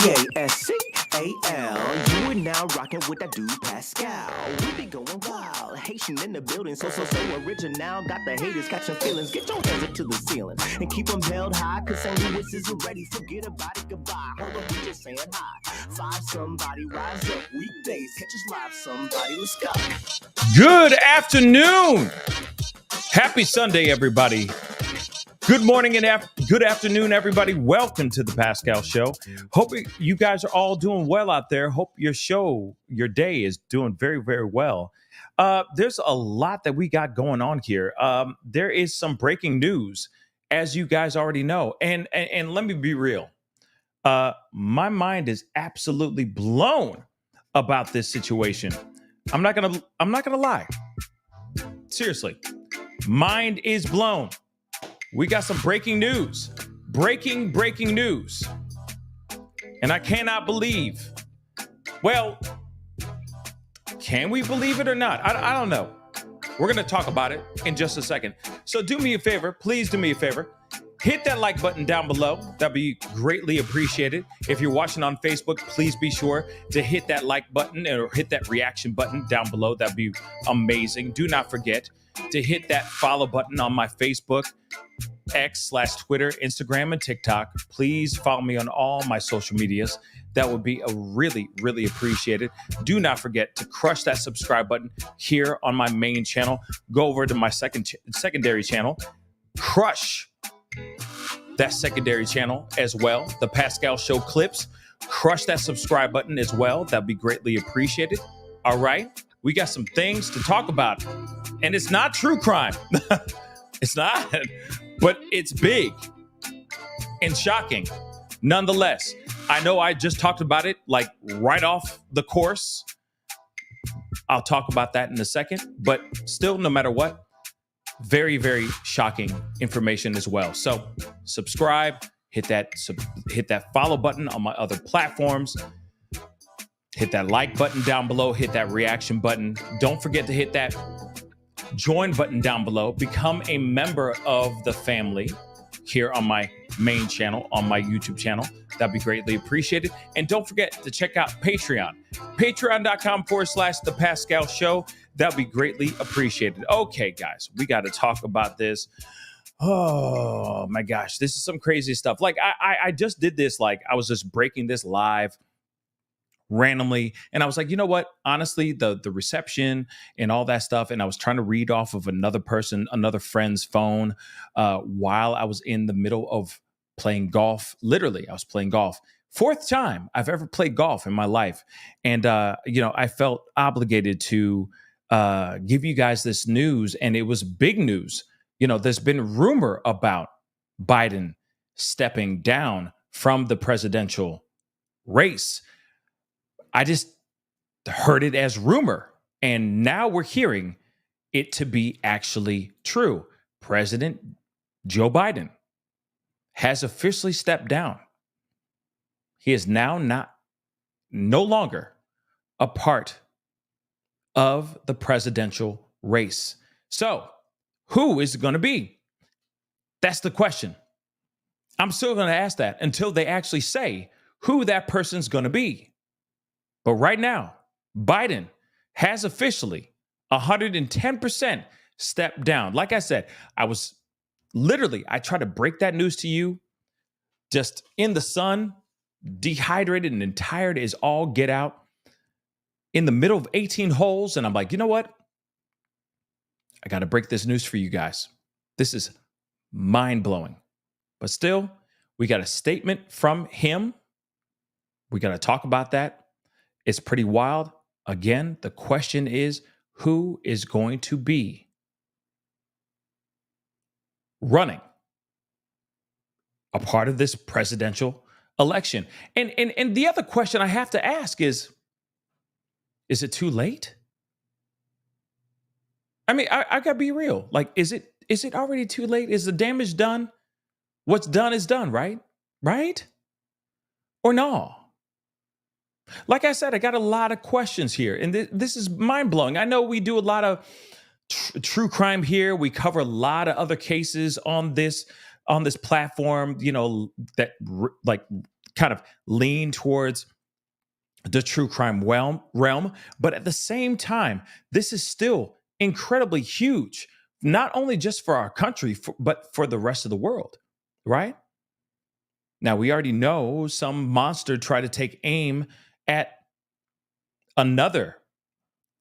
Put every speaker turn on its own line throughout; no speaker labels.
Pascal. You are now rocking with that dude Pascal. We be going wild, Haitian in the building, so original. Got the haters catching feelings. Get your hands up to the ceiling and keep them held high. Cause St. Louis isn't ready. Forget about it, goodbye. Hold up, we just saying hi. Five somebody, rise up. Weekdays, catch us live. Somebody, let's go.
Good afternoon. Happy Sunday, everybody. Good morning and good afternoon, everybody. Welcome to the Pascal Show. Hope you guys are all doing well out there. Hope your day is doing very, very well. There's a lot that we got going on here. There is some breaking news, as you guys already know. And let me be real. My mind is absolutely blown about this situation. I'm not gonna lie. Seriously, mind is blown. We got some breaking news. Breaking news. And I cannot believe. Well, can we believe it or not? I don't know. We're going to talk about it in just a second. So do me a favor. Please do me a favor. Hit that like button down below. That'd be greatly appreciated. If you're watching on Facebook, please be sure to hit that like button or hit that reaction button down below. That'd be amazing. Do not forget to hit that follow button on my Facebook, X/Twitter, Instagram, and TikTok. Please follow me on all my social medias. That would be really, really appreciated. Do not forget to crush that subscribe button here on my main channel. Go over to my secondary channel. Crush that secondary channel as well. The Pascal Show clips. Crush that subscribe button as well. That'd be greatly appreciated. All right. We got some things to talk about. And it's not true crime. It's not. But it's big and shocking. Nonetheless, I know I just talked about it like right off the course. I'll talk about that in a second. But still, no matter what, very, very shocking information as well. So subscribe, hit that follow button on my other platforms. Hit that like button down below. Hit that reaction button. Don't forget to hit that join button down below. Become a member of the family here on my main channel, on my YouTube channel. That'd be greatly appreciated. And don't forget to check out Patreon. Patreon.com/The Pascal Show. That'd be greatly appreciated. Okay, guys, we got to talk about this. Oh my gosh, this is some crazy stuff. Like I just did this, like I was just breaking this live randomly. And I was like, you know what? Honestly, the reception and all that stuff. And I was trying to read off of another friend's phone while I was in the middle of playing golf. Literally, I was playing golf. Fourth time I've ever played golf in my life. And, I felt obligated to give you guys this news. And it was big news. There's been rumor about Biden stepping down from the presidential race. I just heard it as rumor, and now we're hearing it to be actually true. President Joe Biden has officially stepped down. He is now no longer a part of the presidential race. So, who is it going to be? That's the question. I'm still going to ask that until they actually say who that person's going to be. But right now, Biden has officially 110% stepped down. Like I said, I tried to break that news to you just in the sun, dehydrated and tired as all get out in the middle of 18 holes. And I'm like, you know what? I got to break this news for you guys. This is mind blowing. But still, we got a statement from him. We got to talk about that. It's pretty wild. Again, the question is, who is going to be running a part of this presidential election? And the other question I have to ask is it too late? I mean, I gotta be real. Like, is it already too late? Is the damage done? What's done is done, right? Right? Or no? Like I said, I got a lot of questions here, and this is mind-blowing. I know we do a lot of true crime here. We cover a lot of other cases on this platform, that like kind of lean towards the true crime realm. But at the same time, this is still incredibly huge, not only just for our country, but for the rest of the world, right? Now, we already know some monster tried to take aim at another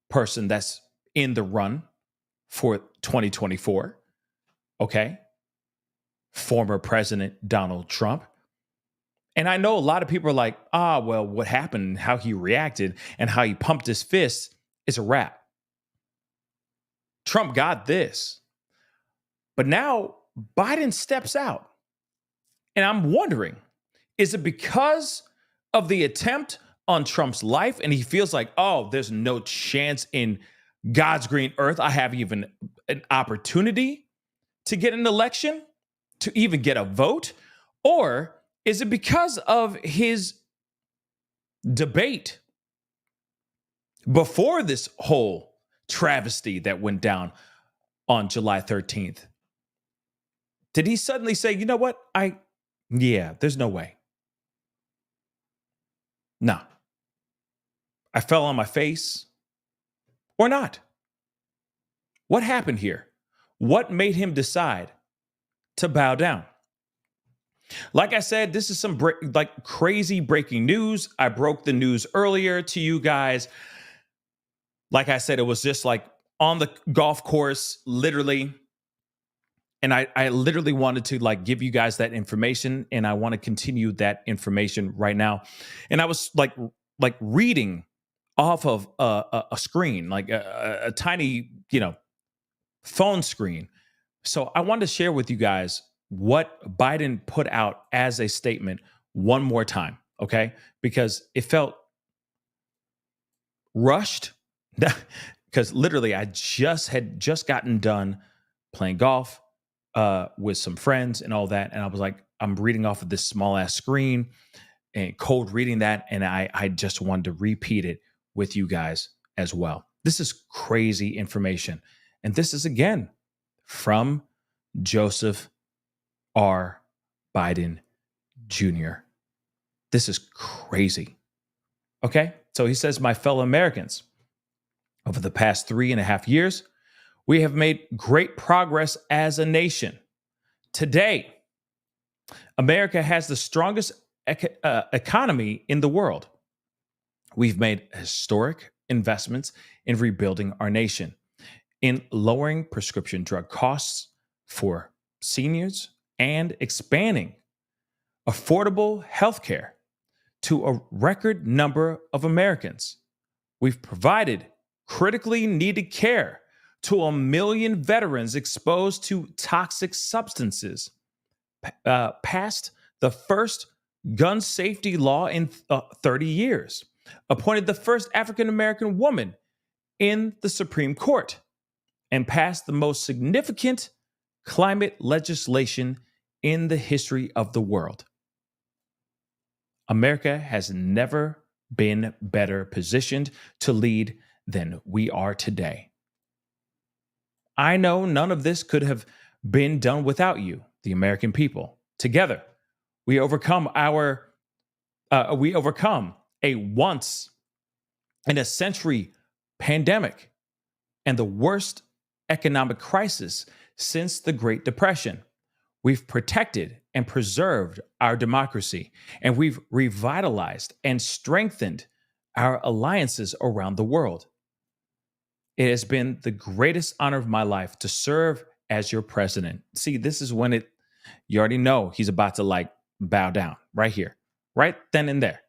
person that's in the run for 2024, okay? Former President Donald Trump. And I know a lot of people are like, well, what happened, how he reacted, and how he pumped his fist is a wrap. Trump got this. But now Biden steps out. And I'm wondering, is it because of the attempt on Trump's life and he feels like, there's no chance in God's green earth I have even an opportunity to get an election, to even get a vote? Or is it because of his debate before this whole travesty that went down on July 13th? Did he suddenly say, you know what? There's no way. No. I fell on my face or not. What happened here? What made him decide to bow down? Like I said, this is some crazy breaking news. I broke the news earlier to you guys. Like I said, it was just like on the golf course, literally. And I literally wanted to give you guys that information, and I want to continue that information right now. And I was like reading off of a screen, like a tiny, phone screen. So I wanted to share with you guys what Biden put out as a statement one more time, okay? Because it felt rushed. Because literally, I had just gotten done playing golf with some friends and all that. And I was like, I'm reading off of this small ass screen and cold reading that. And I just wanted to repeat it with you guys as well. This is crazy information. And this is, again, from Joseph R. Biden Jr. This is crazy. Okay? So he says, my fellow Americans, over the past 3.5 years, we have made great progress as a nation. Today, America has the strongest economy in the world. We've made historic investments in rebuilding our nation, in lowering prescription drug costs for seniors, and expanding affordable health care to a record number of Americans. We've provided critically needed care to 1 million veterans exposed to toxic substances, passed the first gun safety law in 30 years, appointed the first African-American woman in the Supreme Court, and passed the most significant climate legislation in the history of the world. America has never been better positioned to lead than we are today. I know none of this could have been done without you, the American people. Together, we overcome a once in a century pandemic and the worst economic crisis since the Great Depression. We've protected and preserved our democracy, and we've revitalized and strengthened our alliances around the world. It has been the greatest honor of my life to serve as your president. See, this is when you already know he's about to bow down right here, right then and there.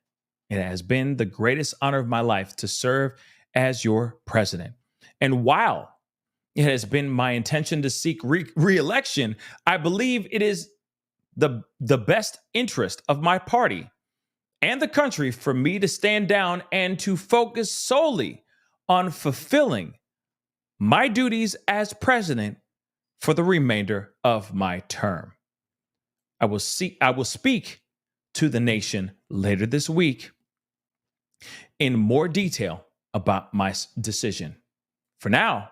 It has been the greatest honor of my life to serve as your president. And while it has been my intention to seek reelection, I believe it is the best interest of my party and the country for me to stand down and to focus solely on fulfilling my duties as president for the remainder of my term. I will speak to the nation later this week in more detail about my decision. For now,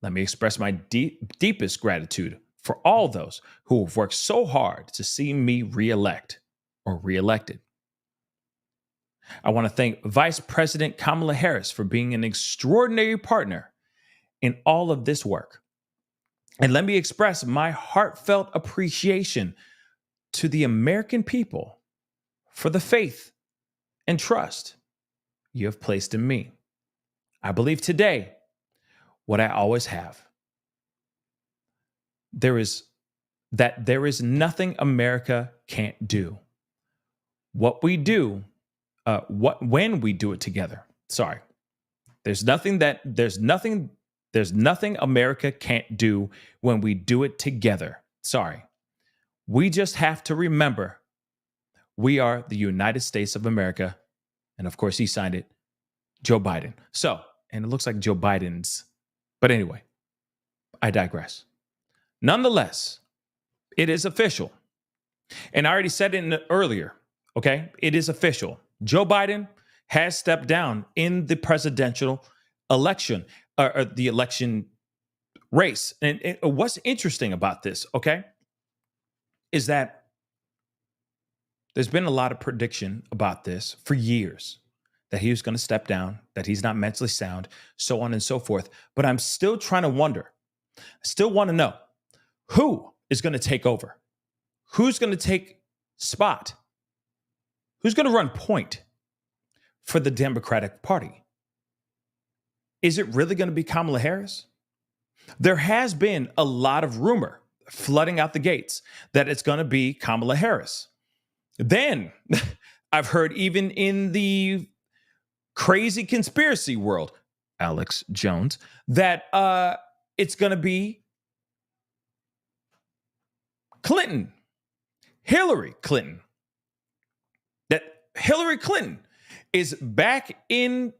let me express my deepest gratitude for all those who have worked so hard to see me reelect or reelected. I want to thank Vice President Kamala Harris for being an extraordinary partner in all of this work. And let me express my heartfelt appreciation to the American people for the faith and trust you have placed in me. I believe today what I always have. There is nothing America can't do. What we do, when we do it together. Sorry. There's nothing America can't do when we do it together. Sorry. We just have to remember we are the United States of America. And of course, he signed it, Joe Biden. So, and it looks like Joe Biden's. But anyway, I digress. Nonetheless, it is official. And I already said it earlier, okay? It is official. Joe Biden has stepped down in the presidential election, or the election race. And what's interesting about this, okay, is that there's been a lot of prediction about this for years, that he was going to step down, that he's not mentally sound, so on and so forth. But I'm still trying to wonder, I still want to know, who is going to take over? Who's going to take spot? Who's going to run point for the Democratic Party? Is it really going to be Kamala Harris? There has been a lot of rumor flooding out the gates that it's going to be Kamala Harris. Then I've heard, even in the crazy conspiracy world, Alex Jones, that it's going to be Clinton, Hillary Clinton. That Hillary Clinton is back in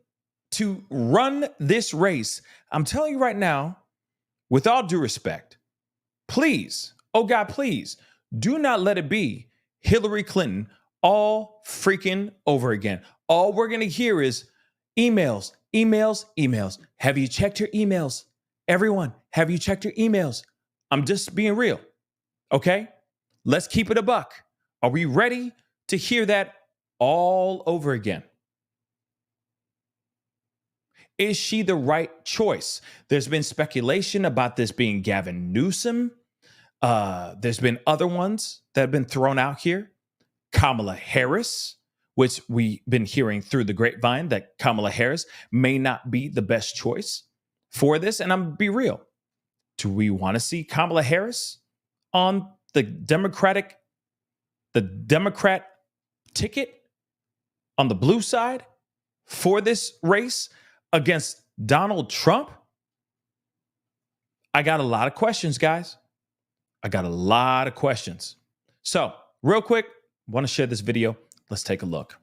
to run this race. I'm telling you right now, with all due respect, please, oh God, please, do not let it be Hillary Clinton all freaking over again. All we're going to hear is emails, emails, emails. Have you checked your emails? Everyone, have you checked your emails? I'm just being real. Okay? Let's keep it a buck. Are we ready to hear that all over again? Is she the right choice? There's been speculation about this being Gavin Newsom. There's been other ones that have been thrown out here. Kamala Harris, which we've been hearing through the grapevine that Kamala Harris may not be the best choice for this. And I'm going to be real. Do we want to see Kamala Harris on the Democrat ticket on the blue side for this race against Donald Trump? I got a lot of questions, guys. I got a lot of questions. So, real quick, I want to share this video. Let's take a look.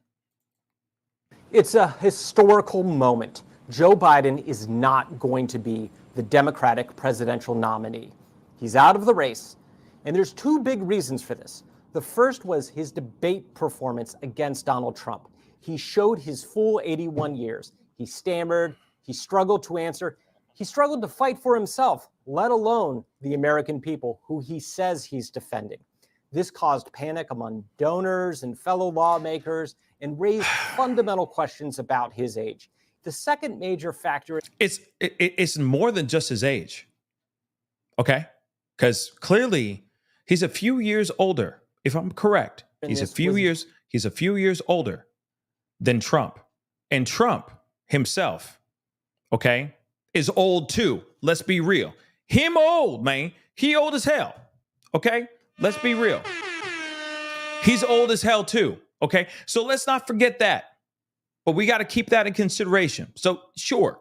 It's a historical moment. Joe Biden is not going to be the Democratic presidential nominee. He's out of the race, and there's two big reasons for this. The first was his debate performance against Donald Trump. He showed his full 81 years. He stammered, he struggled to answer, he struggled to fight for himself, let alone the American people who he says he's defending. This caused panic among donors and fellow lawmakers and raised fundamental questions about his age. The second major factor is
it's more than just his age. Okay? Because clearly he's a few years older, if I'm correct. He's a few years older than Trump. And Trump himself, okay, is old too. Let's be real. Him old, man. He old as hell. Okay? Let's be real. He's old as hell too. Okay? So let's not forget that. But we got to keep that in consideration. So sure.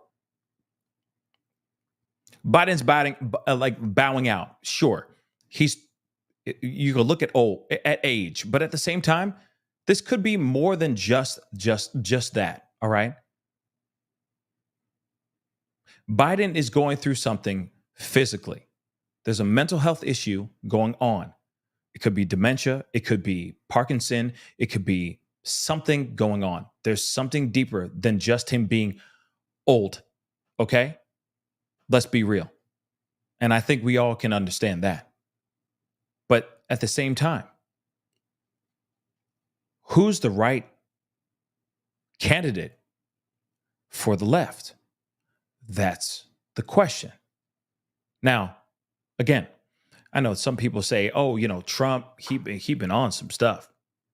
Biden's bowing out. Sure. You can look at age, but at the same time, this could be more than just that. All right. Biden is going through something physically. There's a mental health issue going on. It could be dementia. It could be Parkinson. It could be something going on. There's something deeper than just him being old. Okay? Let's be real. And I think we all can understand that. But at the same time, who's the right candidate for the left? That's the question. Now, again, I know some people say, oh, Trump, he been on some stuff.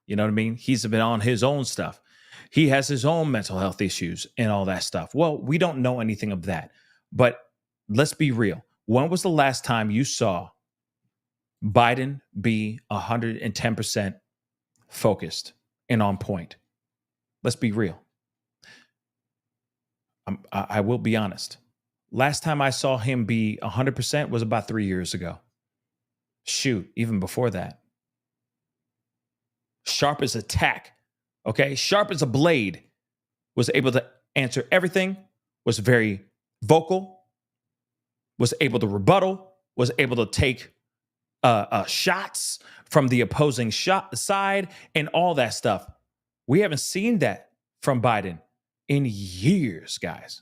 You know what I mean? He's been on his own stuff. He has his own mental health issues and all that stuff. Well, we don't know anything of that. But let's be real. When was the last time you saw Biden be 110% focused and on point? Let's be real. I will be honest. Last time I saw him be 100% was about 3 years ago. Shoot, even before that. Sharp as a tack, okay? Sharp as a blade, was able to answer everything, was very vocal, was able to rebuttal, was able to take shots from the opposing side and all that stuff. We haven't seen that from Biden in years, guys,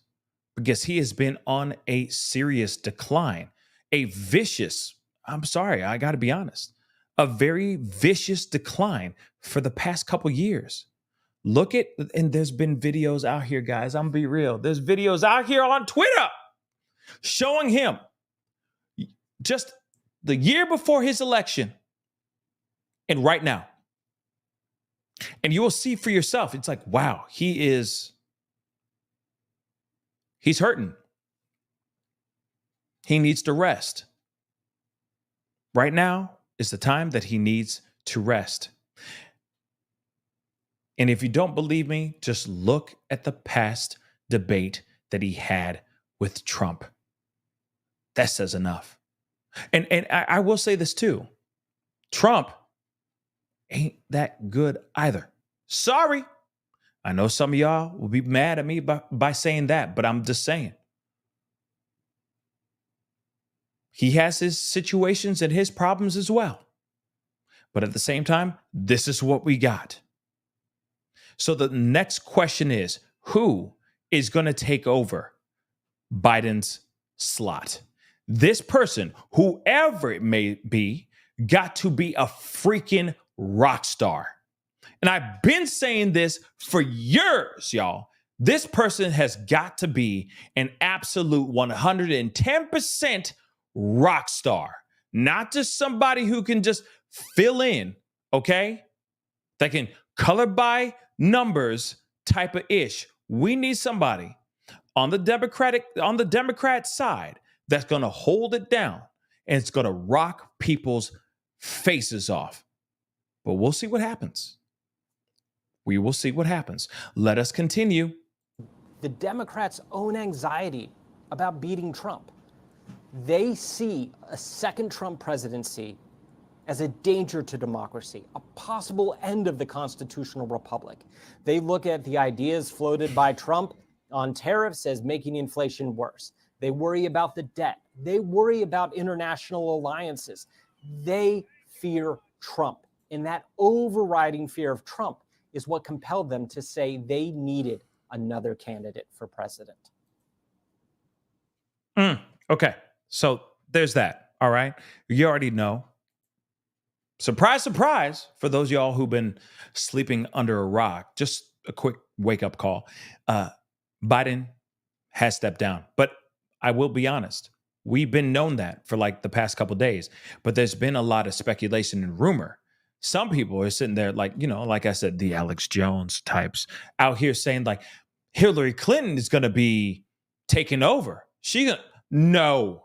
because he has been on a serious decline, a vicious, I'm sorry, I got to be honest, a very vicious decline for the past couple years. Look at, and there's been videos out here, guys, I'm gonna be real. There's videos out here on Twitter showing him just the year before his election and right now. And you will see for yourself, it's like, wow, he's hurting. He needs to rest. Right now is the time that he needs to rest. And if you don't believe me, just look at the past debate that he had with Trump. That says enough. And I will say this too. Trump ain't that good either. Sorry. I know some of y'all will be mad at me by saying that, but I'm just saying. He has his situations and his problems as well. But at the same time, this is what we got. So the next question is, who is going to take over Biden's slot? This person, whoever it may be, got to be a freaking rock star. And I've been saying this for years, y'all. This person has got to be an absolute 110% rock star, not just somebody who can just fill in, okay? That can color by numbers type of ish. We need somebody on the Democrat side that's going to hold it down and it's going to rock people's faces off. But we'll see what happens. We will see what happens. Let us continue.
The Democrats' own anxiety about beating Trump. They see a second Trump presidency as a danger to democracy, a possible end of the constitutional republic. They look at the ideas floated by Trump on tariffs as making inflation worse. They worry about the debt. They worry about international alliances. They fear Trump. And that overriding fear of Trump is what compelled them to say they needed another candidate for president.
Okay, so there's that. All right. You already know. Surprise, surprise, for those of y'all who've been sleeping under a rock, just a quick wake-up call. Biden has stepped down. But I will be honest, we've been known that for like the past couple of days. But there's been a lot of speculation and rumor. Some people are sitting there like, like I said, the Alex Jones types out here saying like Hillary Clinton is going to be taking over. No.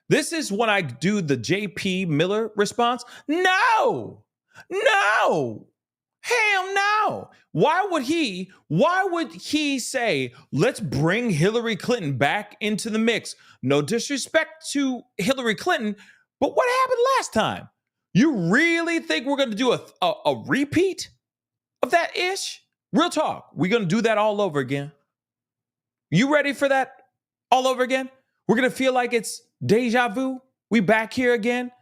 This is when I do the JP Miller response. No, hell no. Why would he say, let's bring Hillary Clinton back into the mix? No disrespect to Hillary Clinton, but what happened last time? You really think we're going to do a repeat of that ish? Real talk. We're going to do that all over again. You ready for that all over again? We're going to feel like it's deja vu. We back here again,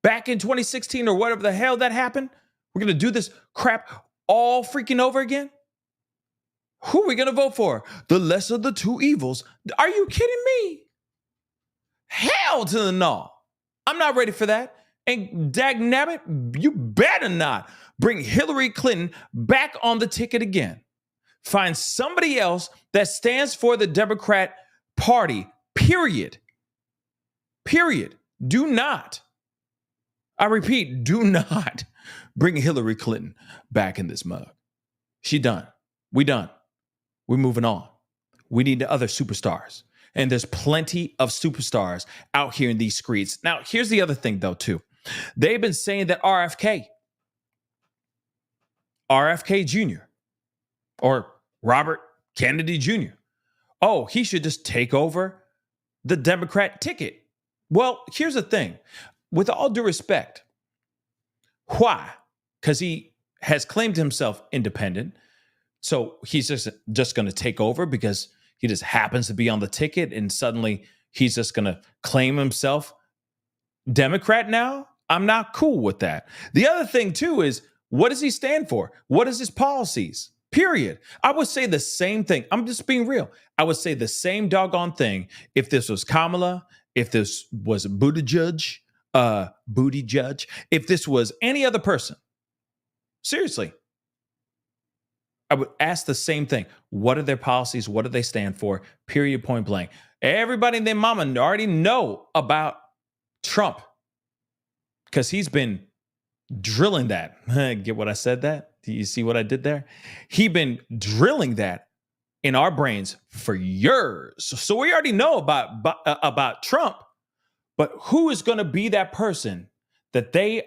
back in 2016 or whatever the hell that happened. We're going to do this crap all freaking over again. Who are we going to vote for? The lesser of the two evils. Are you kidding me? Hell to the no. I'm not ready for that. And dagnabbit, you better not bring Hillary Clinton back on the ticket again. Find somebody else that stands for the Democrat Party, period. Period. Do not, I repeat, do not bring Hillary Clinton back in this mug. She done. We done. We're moving on. We need the other superstars. And there's plenty of superstars out here in these streets. Now, here's the other thing, though, too. They've been saying that RFK Jr. or Robert Kennedy Jr., oh, he should just take over the Democrat ticket. Well, here's the thing. With all due respect, why? Because he has claimed himself independent. So he's just going to take over because he just happens to be on the ticket and suddenly he's just going to claim himself Democrat now? I'm not cool with that. The other thing, too, is what does he stand for? What is his policies? Period. I would say the same thing. I'm just being real. I would say the same doggone thing if this was Kamala, if this was Buttigieg, if this was any other person. Seriously. I would ask the same thing. What are their policies? What do they stand for? Period, point blank. Everybody and their mama already know about Trump because he's been drilling that. Get what I said that? Do you see what I did there? He's been drilling that in our brains for years. So we already know about Trump, but who is going to be that person that they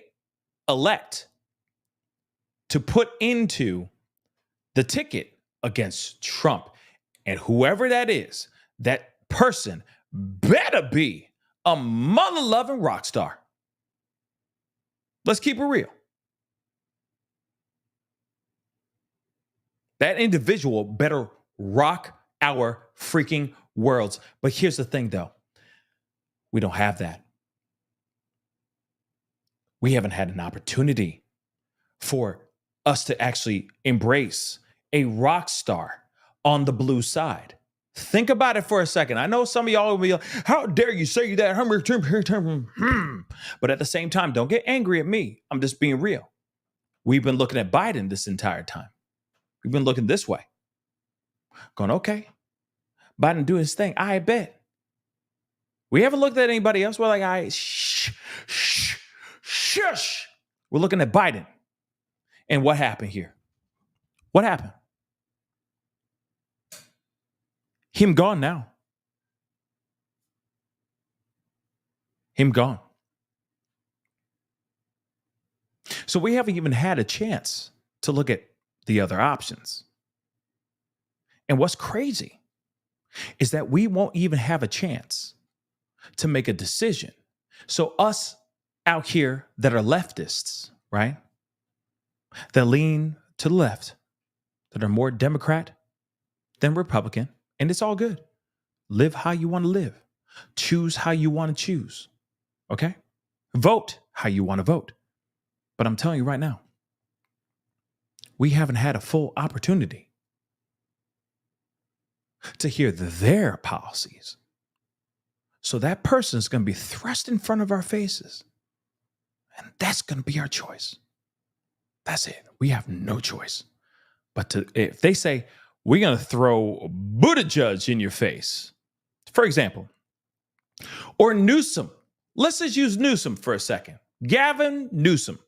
elect to put into the ticket against Trump? And whoever that is, that person better be a mother-loving rock star. Let's keep it real. That individual better rock our freaking worlds. But here's the thing, though. We don't have that. We haven't had an opportunity for us to actually embrace a rock star on the blue side. Think about it for a second. I know some of y'all will be like, how dare you say that? But at the same time, don't get angry at me. I'm just being real. We've been looking at Biden this entire time. We've been looking this way. Going, okay, Biden do his thing. I bet. We haven't looked at anybody else. We're like, shush. We're looking at Biden. And what happened here? What happened? Him gone now. Him gone. So we haven't even had a chance to look at the other options. And what's crazy is that we won't even have a chance to make a decision. So us out here that are leftists, right? That lean to the left, that are more Democrat than Republican, and it's all good. Live how you want to live. Choose how you want to choose. Okay? Vote how you want to vote. But I'm telling you right now, we haven't had a full opportunity to hear their policies. So that person is going to be thrust in front of our faces. And that's going to be our choice. That's it. We have no choice. But if they say, we're going to throw Buttigieg in your face, for example, or Newsom. Let's just use Newsom for a second. Gavin Newsom.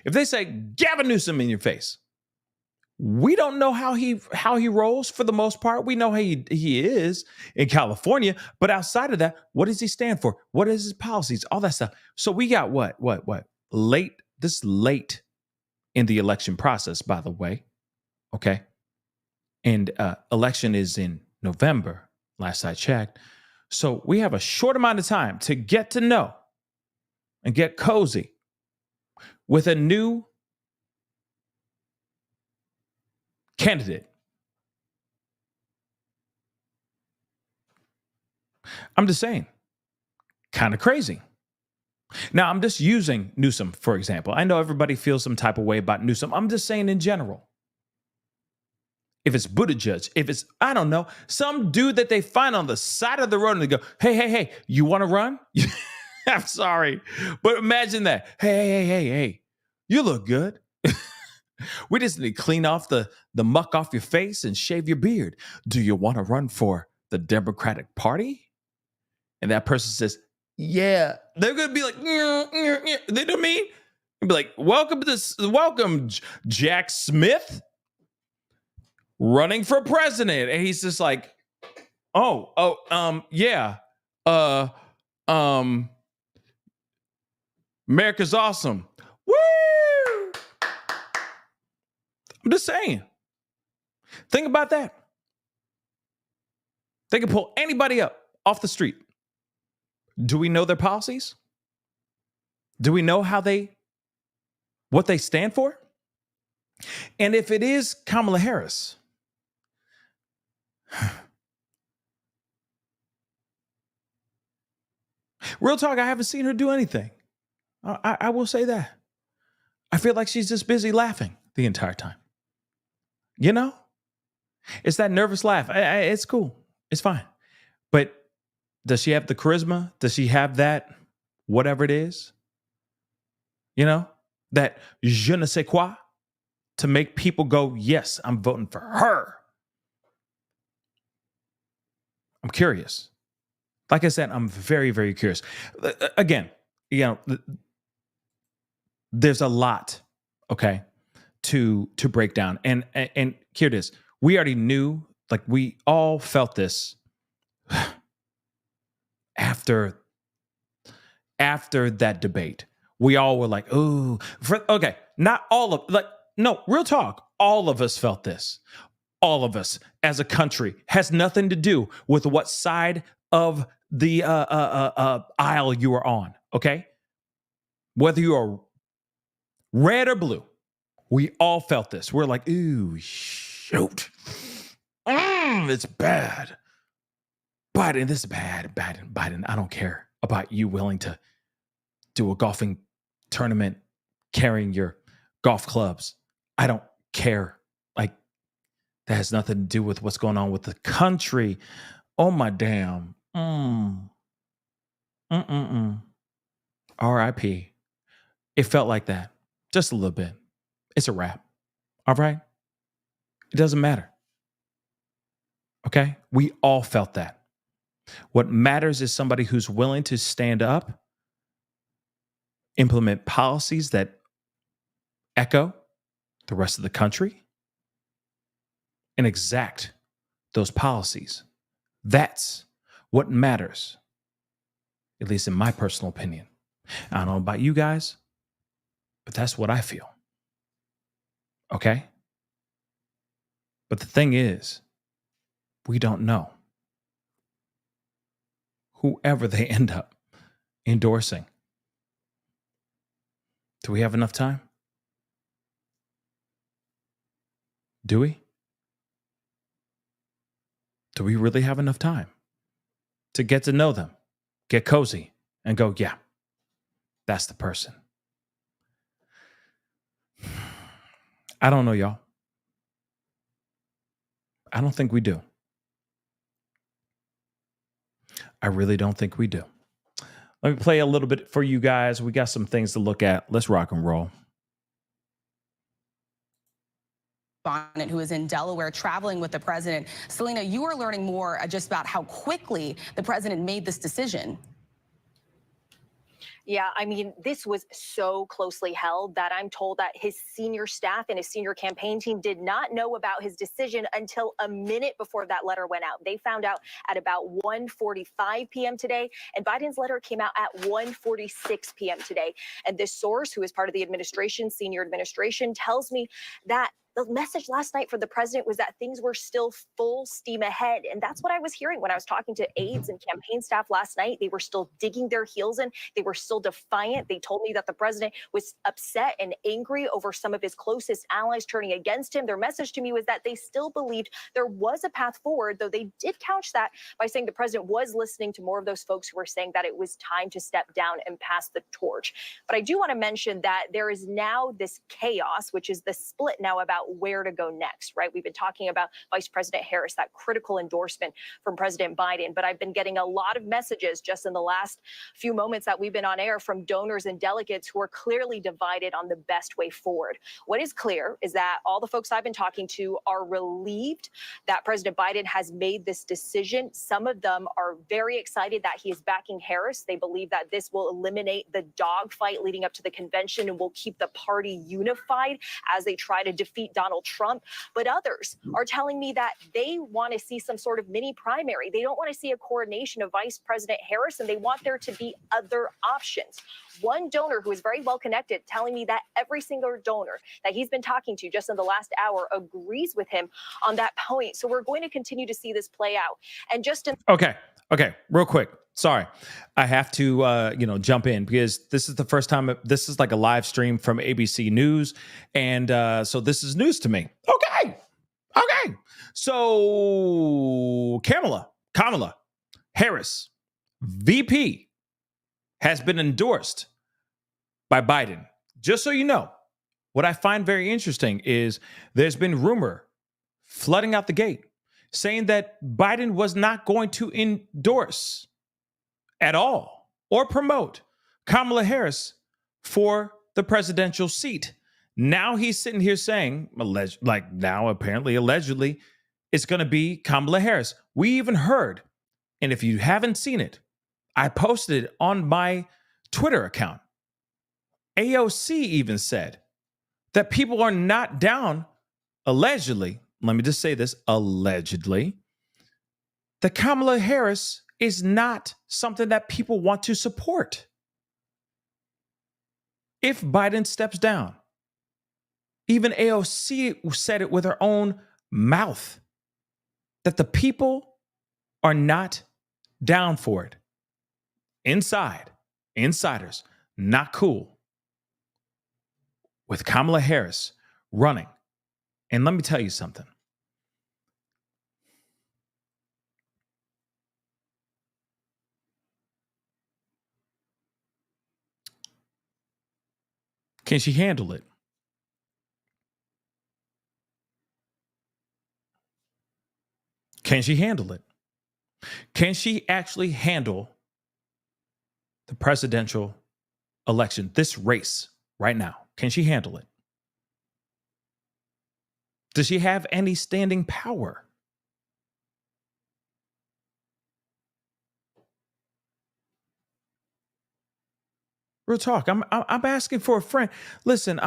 If they say Gavin Newsom in your face, we don't know how he rolls for the most part. We know how he is in California, but outside of that, what does he stand for? What is his policies? All that stuff. So we got what? Late in the election process, by the way. Okay. And election is in November, last I checked. So we have a short amount of time to get to know and get cozy with a new candidate. I'm just saying, kind of crazy. Now, I'm just using Newsom, for example. I know everybody feels some type of way about Newsom. I'm just saying in general. If it's Buttigieg, if it's, I don't know, some dude that they find on the side of the road and they go, hey, you want to run? I'm sorry, but imagine that. Hey, you look good. We just need to clean off the muck off your face and shave your beard. Do you want to run for the Democratic Party? And that person says, yeah. They're going to be like, they know what I mean? And be like, welcome, Jack Smith, running for president. And he's just like, yeah. America's awesome. Woo! I'm just saying. Think about that. They can pull anybody up off the street. Do we know their policies? Do we know what they stand for? And if it is Kamala Harris, real talk, I haven't seen her do anything. I will say that. I feel like she's just busy laughing the entire time. You know? It's that nervous laugh. It's cool. It's fine. But does she have the charisma? Does she have that, whatever it is? You know? That je ne sais quoi to make people go, yes, I'm voting for her. I'm curious. Like I said, I'm very, very curious. Again, you know, there's a lot, okay, to break down. And here it is. We already knew, like we all felt this after that debate. We all were like, ooh, okay, not all of, like, no, real talk. All of us felt this. All of us as a country. Has nothing to do with what side of the aisle you are on, okay? Whether you are red or blue, we all felt this. We're like, ooh, shoot. It's bad. Biden, this is bad. Biden, I don't care about you willing to do a golfing tournament carrying your golf clubs. I don't care. Like, that has nothing to do with what's going on with the country. Oh, my damn. R.I.P. It felt like that. Just a little bit. It's a wrap. All right? It doesn't matter. Okay? We all felt that. What matters is somebody who's willing to stand up, implement policies that echo the rest of the country, and exact those policies. That's what matters, at least in my personal opinion. I don't know about you guys, but that's what I feel. Okay? But the thing is, we don't know. Whoever they end up endorsing. Do we have enough time? Do we? Do we really have enough time to get to know them, get cozy, and go, yeah, that's the person? I don't know, y'all. I don't think we do. I really don't think we do. Let me play a little bit for you guys. We got some things to look at. Let's rock and roll.
Bonnet, who is in Delaware traveling with the president. Selena, you are learning more just about how quickly the president made this decision.
Yeah, I mean, this was so closely held that I'm told that his senior staff and his senior campaign team did not know about his decision until a minute before that letter went out. They found out at about 1:45 p.m. today, and Biden's letter came out at 1:46 p.m. today. And this source, who is part of the administration, senior administration, tells me that the message last night from the president was that things were still full steam ahead. And that's what I was hearing when I was talking to aides and campaign staff last night. They were still digging their heels in. They were still defiant. They told me that the president was upset and angry over some of his closest allies turning against him. Their message to me was that they still believed there was a path forward, though they did couch that by saying the president was listening to more of those folks who were saying that it was time to step down and pass the torch. But I do want to mention that there is now this chaos, which is the split now about about where to go next, right? We've been talking about Vice President Harris, that critical endorsement from President Biden, but I've been getting a lot of messages just in the last few moments that we've been on air from donors and delegates who are clearly divided on the best way forward. What is clear is that all the folks I've been talking to are relieved that President Biden has made this decision. Some of them are very excited that he is backing Harris. They believe that this will eliminate the dogfight leading up to the convention and will keep the party unified as they try to defeat Donald Trump. But others are telling me that they want to see some sort of mini primary. They don't want to see a coordination of Vice President Harris, and they want there to be other options. One donor who is very well connected telling me that every single donor that he's been talking to just in the last hour agrees with him on that point. So we're going to continue to see this play out. And just in
Okay, real quick. Sorry, I have to jump in because this is the first time. This is like a live stream from ABC News, and so this is news to me. Okay. So Kamala Harris, VP, has been endorsed by Biden. Just so you know, what I find very interesting is there's been rumor flooding out the gate saying that Biden was not going to endorse at all or promote Kamala Harris for the presidential seat. Now he's sitting here saying, allegedly, it's going to be Kamala Harris. We even heard, and if you haven't seen it, I posted it on my Twitter account. AOC even said that people are not down, allegedly, let me just say this, allegedly, that Kamala Harris is not something that people want to support. If Biden steps down, even AOC said it with her own mouth, that the people are not down for it. Insiders, not cool with Kamala Harris running. And let me tell you something. Can she handle it? Can she handle it? Can she actually handle the presidential election, this race right now? Can she handle it? Does she have any standing power? Real talk. I'm asking for a friend. Listen,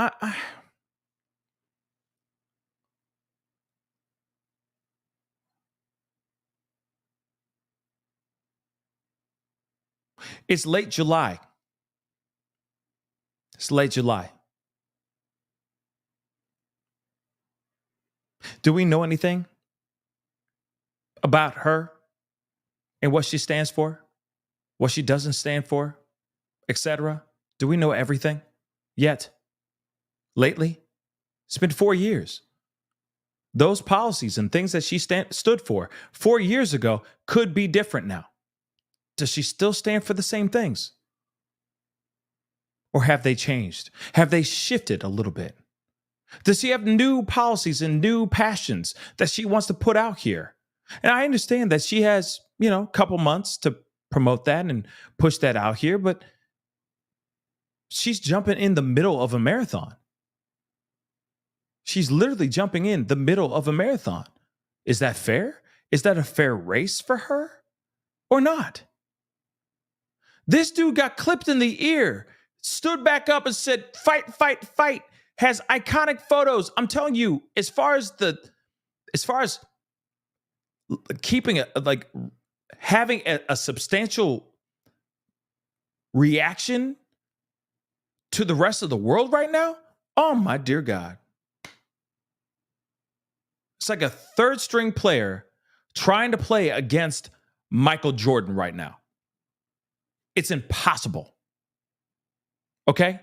it's late July. Do we know anything about her and what she stands for, what she doesn't stand for, etc.? Do we know everything yet? Lately? It's been 4 years. Those policies and things that she stood for 4 years ago could be different now. Does she still stand for the same things? Or have they changed? Have they shifted a little bit? Does she have new policies and new passions that she wants to put out here? And I understand that she has, a couple months to promote that and push that out here, but she's jumping in the middle of a marathon. She's literally jumping in the middle of a marathon. Is that fair? Is that a fair race for her or not? This dude got clipped in the ear, stood back up and said, fight, fight, fight. Has iconic photos. I'm telling you, as far as keeping having a substantial reaction to the rest of the world right now, oh my dear God. It's like a third string player trying to play against Michael Jordan right now. It's impossible. Okay?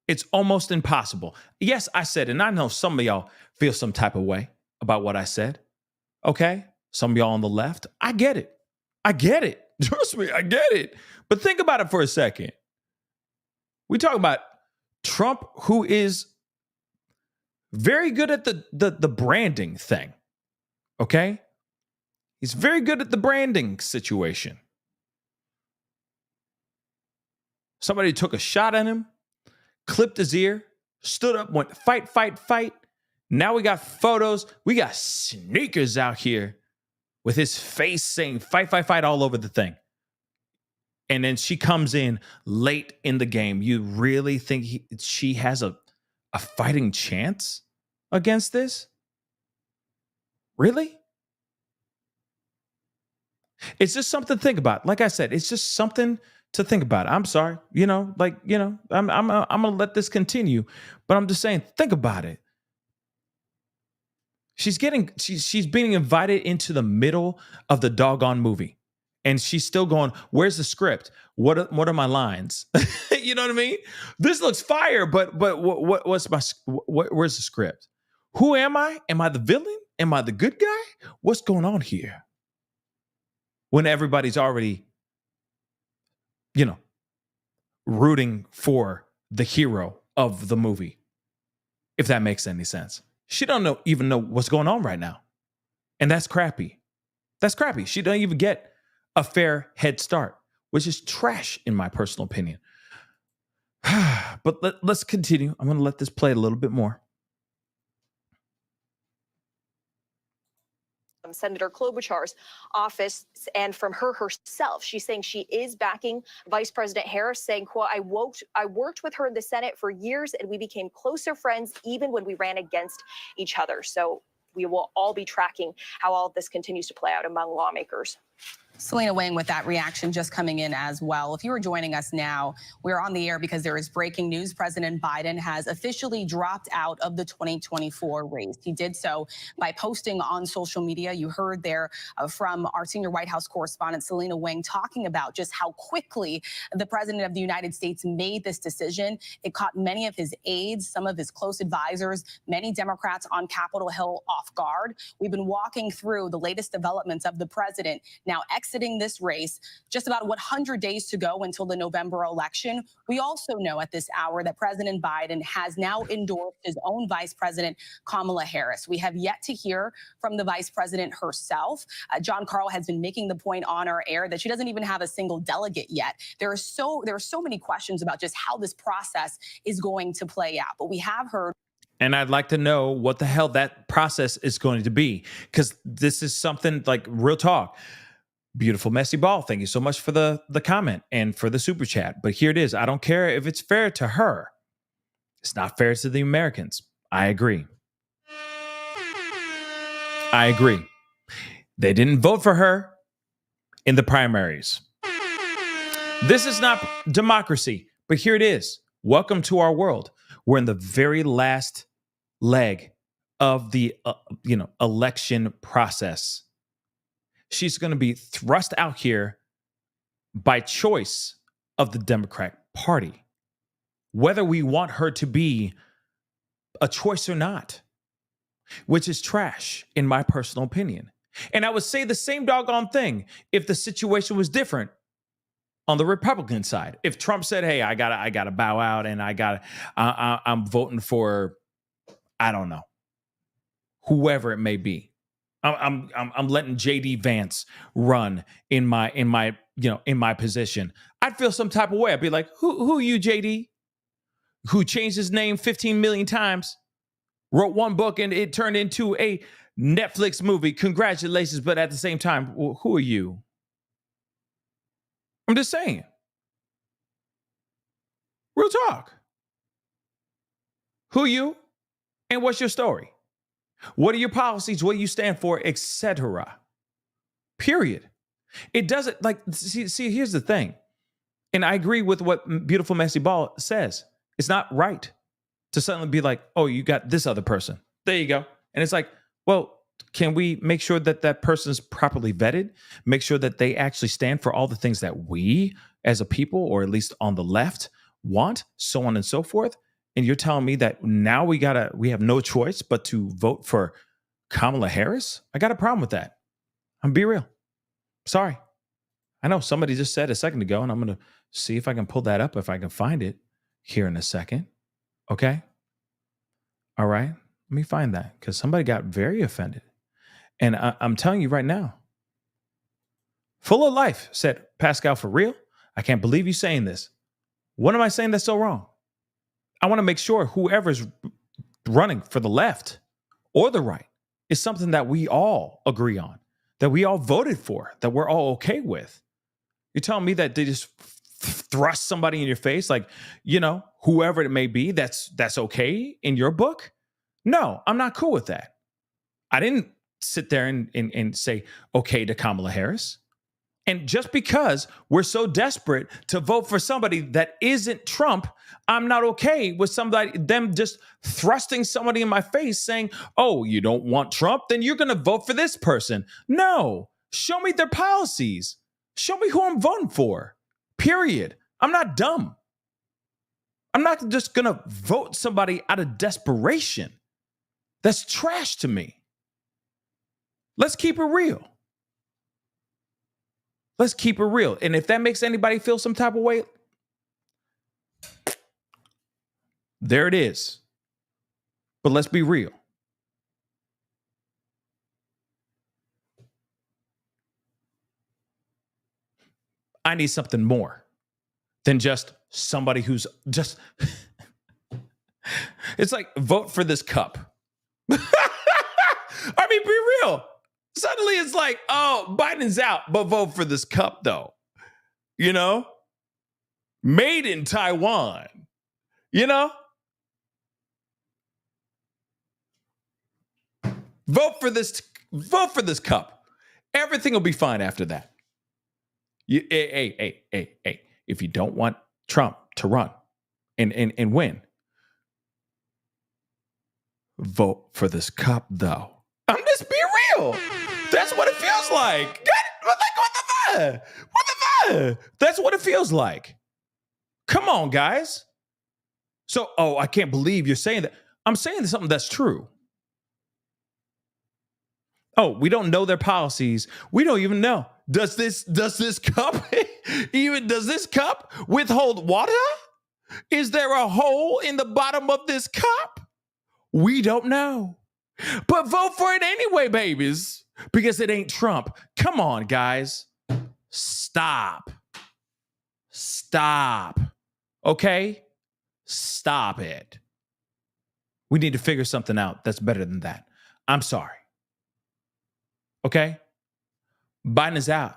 It's almost impossible. Yes, I said, and I know some of y'all feel some type of way about what I said. Okay? Some of y'all on the left, I get it. Trust me, I get it. But think about it for a second. We talk about Trump, who is Very good at the branding thing. Okay? He's very good at the branding situation. Somebody took a shot at him, clipped his ear, stood up, went fight, fight, fight. Now we got photos. We got sneakers out here with his face saying fight, fight, fight all over the thing. And then she comes in late in the game. You really think she has a fighting chance against this? Really? It's just something to think about. Like I said, it's just something to think about. I'm sorry, I'm gonna let this continue, but I'm just saying, think about it. She's being invited into the middle of the doggone movie, and she's still going, "Where's the script? What are my lines?" You know what I mean? This looks fire, but where's the script? Who am I? Am I the villain? Am I the good guy? What's going on here? When everybody's already, rooting for the hero of the movie, if that makes any sense. She don't even know what's going on right now. And that's crappy. That's crappy. She don't even get a fair head start, which is trash in my personal opinion. But let's continue. I'm going to let this play a little bit more.
Senator Klobuchar's office and from her herself. She's saying she is backing Vice President Harris, saying, quote, I worked with her in the Senate for years and we became closer friends even when we ran against each other. So we will all be tracking how all of this continues to play out among lawmakers.
Selena weighing with that reaction just coming in as well. If you are joining us now, we're on the air because there is breaking news. President Biden has officially dropped out of the 2024 race. He did so by posting on social media. You heard there from our senior White House correspondent, Selena Wang, talking about just how quickly the president of the United States made this decision. It caught many of his aides, some of his close advisors, many Democrats on Capitol Hill off guard. We've been walking through the latest developments of the president now exiting this race, just about 100 days to go until the November election. We also know at this hour that President Biden has now endorsed his own Vice President Kamala Harris. We have yet to hear from the Vice President herself. John Carl has been making the point on our air that she doesn't even have a single delegate yet. There are so many questions about just how this process is going to play out. But we have heard.
And I'd like to know what the hell that process is going to be, because this is something like real talk. Beautiful messy ball. Thank you so much for the comment and for the super chat. But here it is. I don't care if it's fair to her. It's not fair to the Americans. I agree. They didn't vote for her in the primaries. This is not democracy, but here it is. Welcome to our world. We're in the very last leg of the election process. She's going to be thrust out here by choice of the Democratic Party, whether we want her to be a choice or not, which is trash in my personal opinion. And I would say the same doggone thing if the situation was different on the Republican side. If Trump said, "Hey, I gotta bow out, and I'm voting for, I don't know, whoever it may be. I'm letting JD Vance run in my position." I'd feel some type of way. I'd be like, who are you, JD? Who changed his name 15 million times, wrote one book and it turned into a Netflix movie. Congratulations. But at the same time, who are you? I'm just saying. Real talk. Who are you? And what's your story? What are your policies? What do you stand for? Etc. Period. It doesn't see, here's the thing. And I agree with what Beautiful Messy Ball says. It's not right to suddenly be like, oh, you got this other person. There you go. And it's like, well, can we make sure that that person is properly vetted? Make sure that they actually stand for all the things that we as a people, or at least on the left, want, so on and so forth. And you're telling me that now we have no choice but to vote for Kamala Harris? I got a problem with that. I'm be real. Sorry. I know somebody just said a second ago, and I'm going to see if I can pull that up, if I can find it here in a second. Okay. All right. Let me find that because somebody got very offended. And I'm telling you right now, full of life said, Pascal, for real? I can't believe you saying this. What am I saying that's so wrong? I want to make sure whoever's running for the left or the right is something that we all agree on, that we all voted for, that we're all okay with. You're telling me that they just thrust somebody in your face, like, whoever it may be, that's okay in your book? No, I'm not cool with that. I didn't sit there and say okay to Kamala Harris. And just because we're so desperate to vote for somebody that isn't Trump, I'm not okay with them just thrusting somebody in my face saying, oh, you don't want Trump? Then you're going to vote for this person. No, show me their policies. Show me who I'm voting for, period. I'm not dumb. I'm not just going to vote somebody out of desperation. That's trash to me. Let's keep it real. Let's keep it real. And if that makes anybody feel some type of way, there it is. But let's be real. I need something more than just somebody who's just... It's like, vote for this cup. I mean, be real. Suddenly it's like, oh, Biden's out, but vote for this cup, though. Made in Taiwan. Vote for this cup. Everything will be fine after that. Hey. If you don't want Trump to run and win, vote for this cup, though. I'm just being real. That's what it feels like. What the? That's what it feels like. Come on, guys. So, I can't believe you're saying that. I'm saying something that's true. Oh, we don't know their policies. We don't even know. Does this cup does this cup withhold water? Is there a hole in the bottom of this cup? We don't know. But vote for it anyway, babies, because it ain't Trump. Come on, guys. Stop. Okay? Stop it. We need to figure something out that's better than that. I'm sorry. Okay? Biden is out.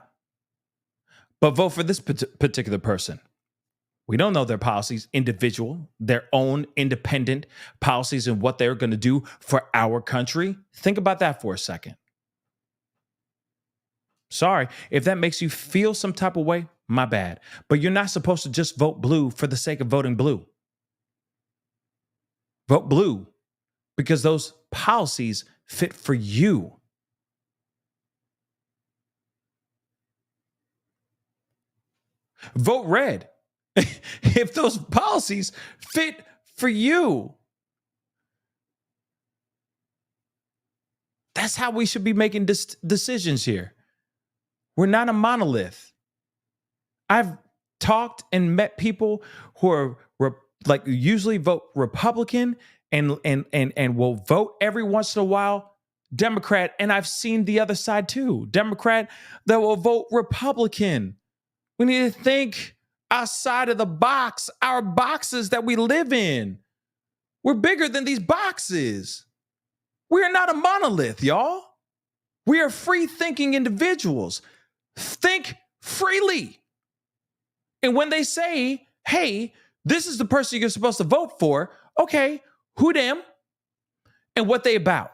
But vote for this particular person. We don't know their policies, their own independent policies and what they're going to do for our country. Think about that for a second. Sorry, if that makes you feel some type of way, my bad. But you're not supposed to just vote blue for the sake of voting blue. Vote blue because those policies fit for you. Vote red if those policies fit for you. That's how we should be making decisions here. We're not a monolith. I've talked and met people who are usually vote Republican and will vote every once in a while Democrat. And I've seen the other side too. Democrat that will vote Republican. We need to think outside of the box, our boxes that we live in. We're bigger than these boxes. We are not a monolith, y'all. We are free-thinking individuals. Think freely. And when they say, hey, this is the person you're supposed to vote for, okay, who them and what they about?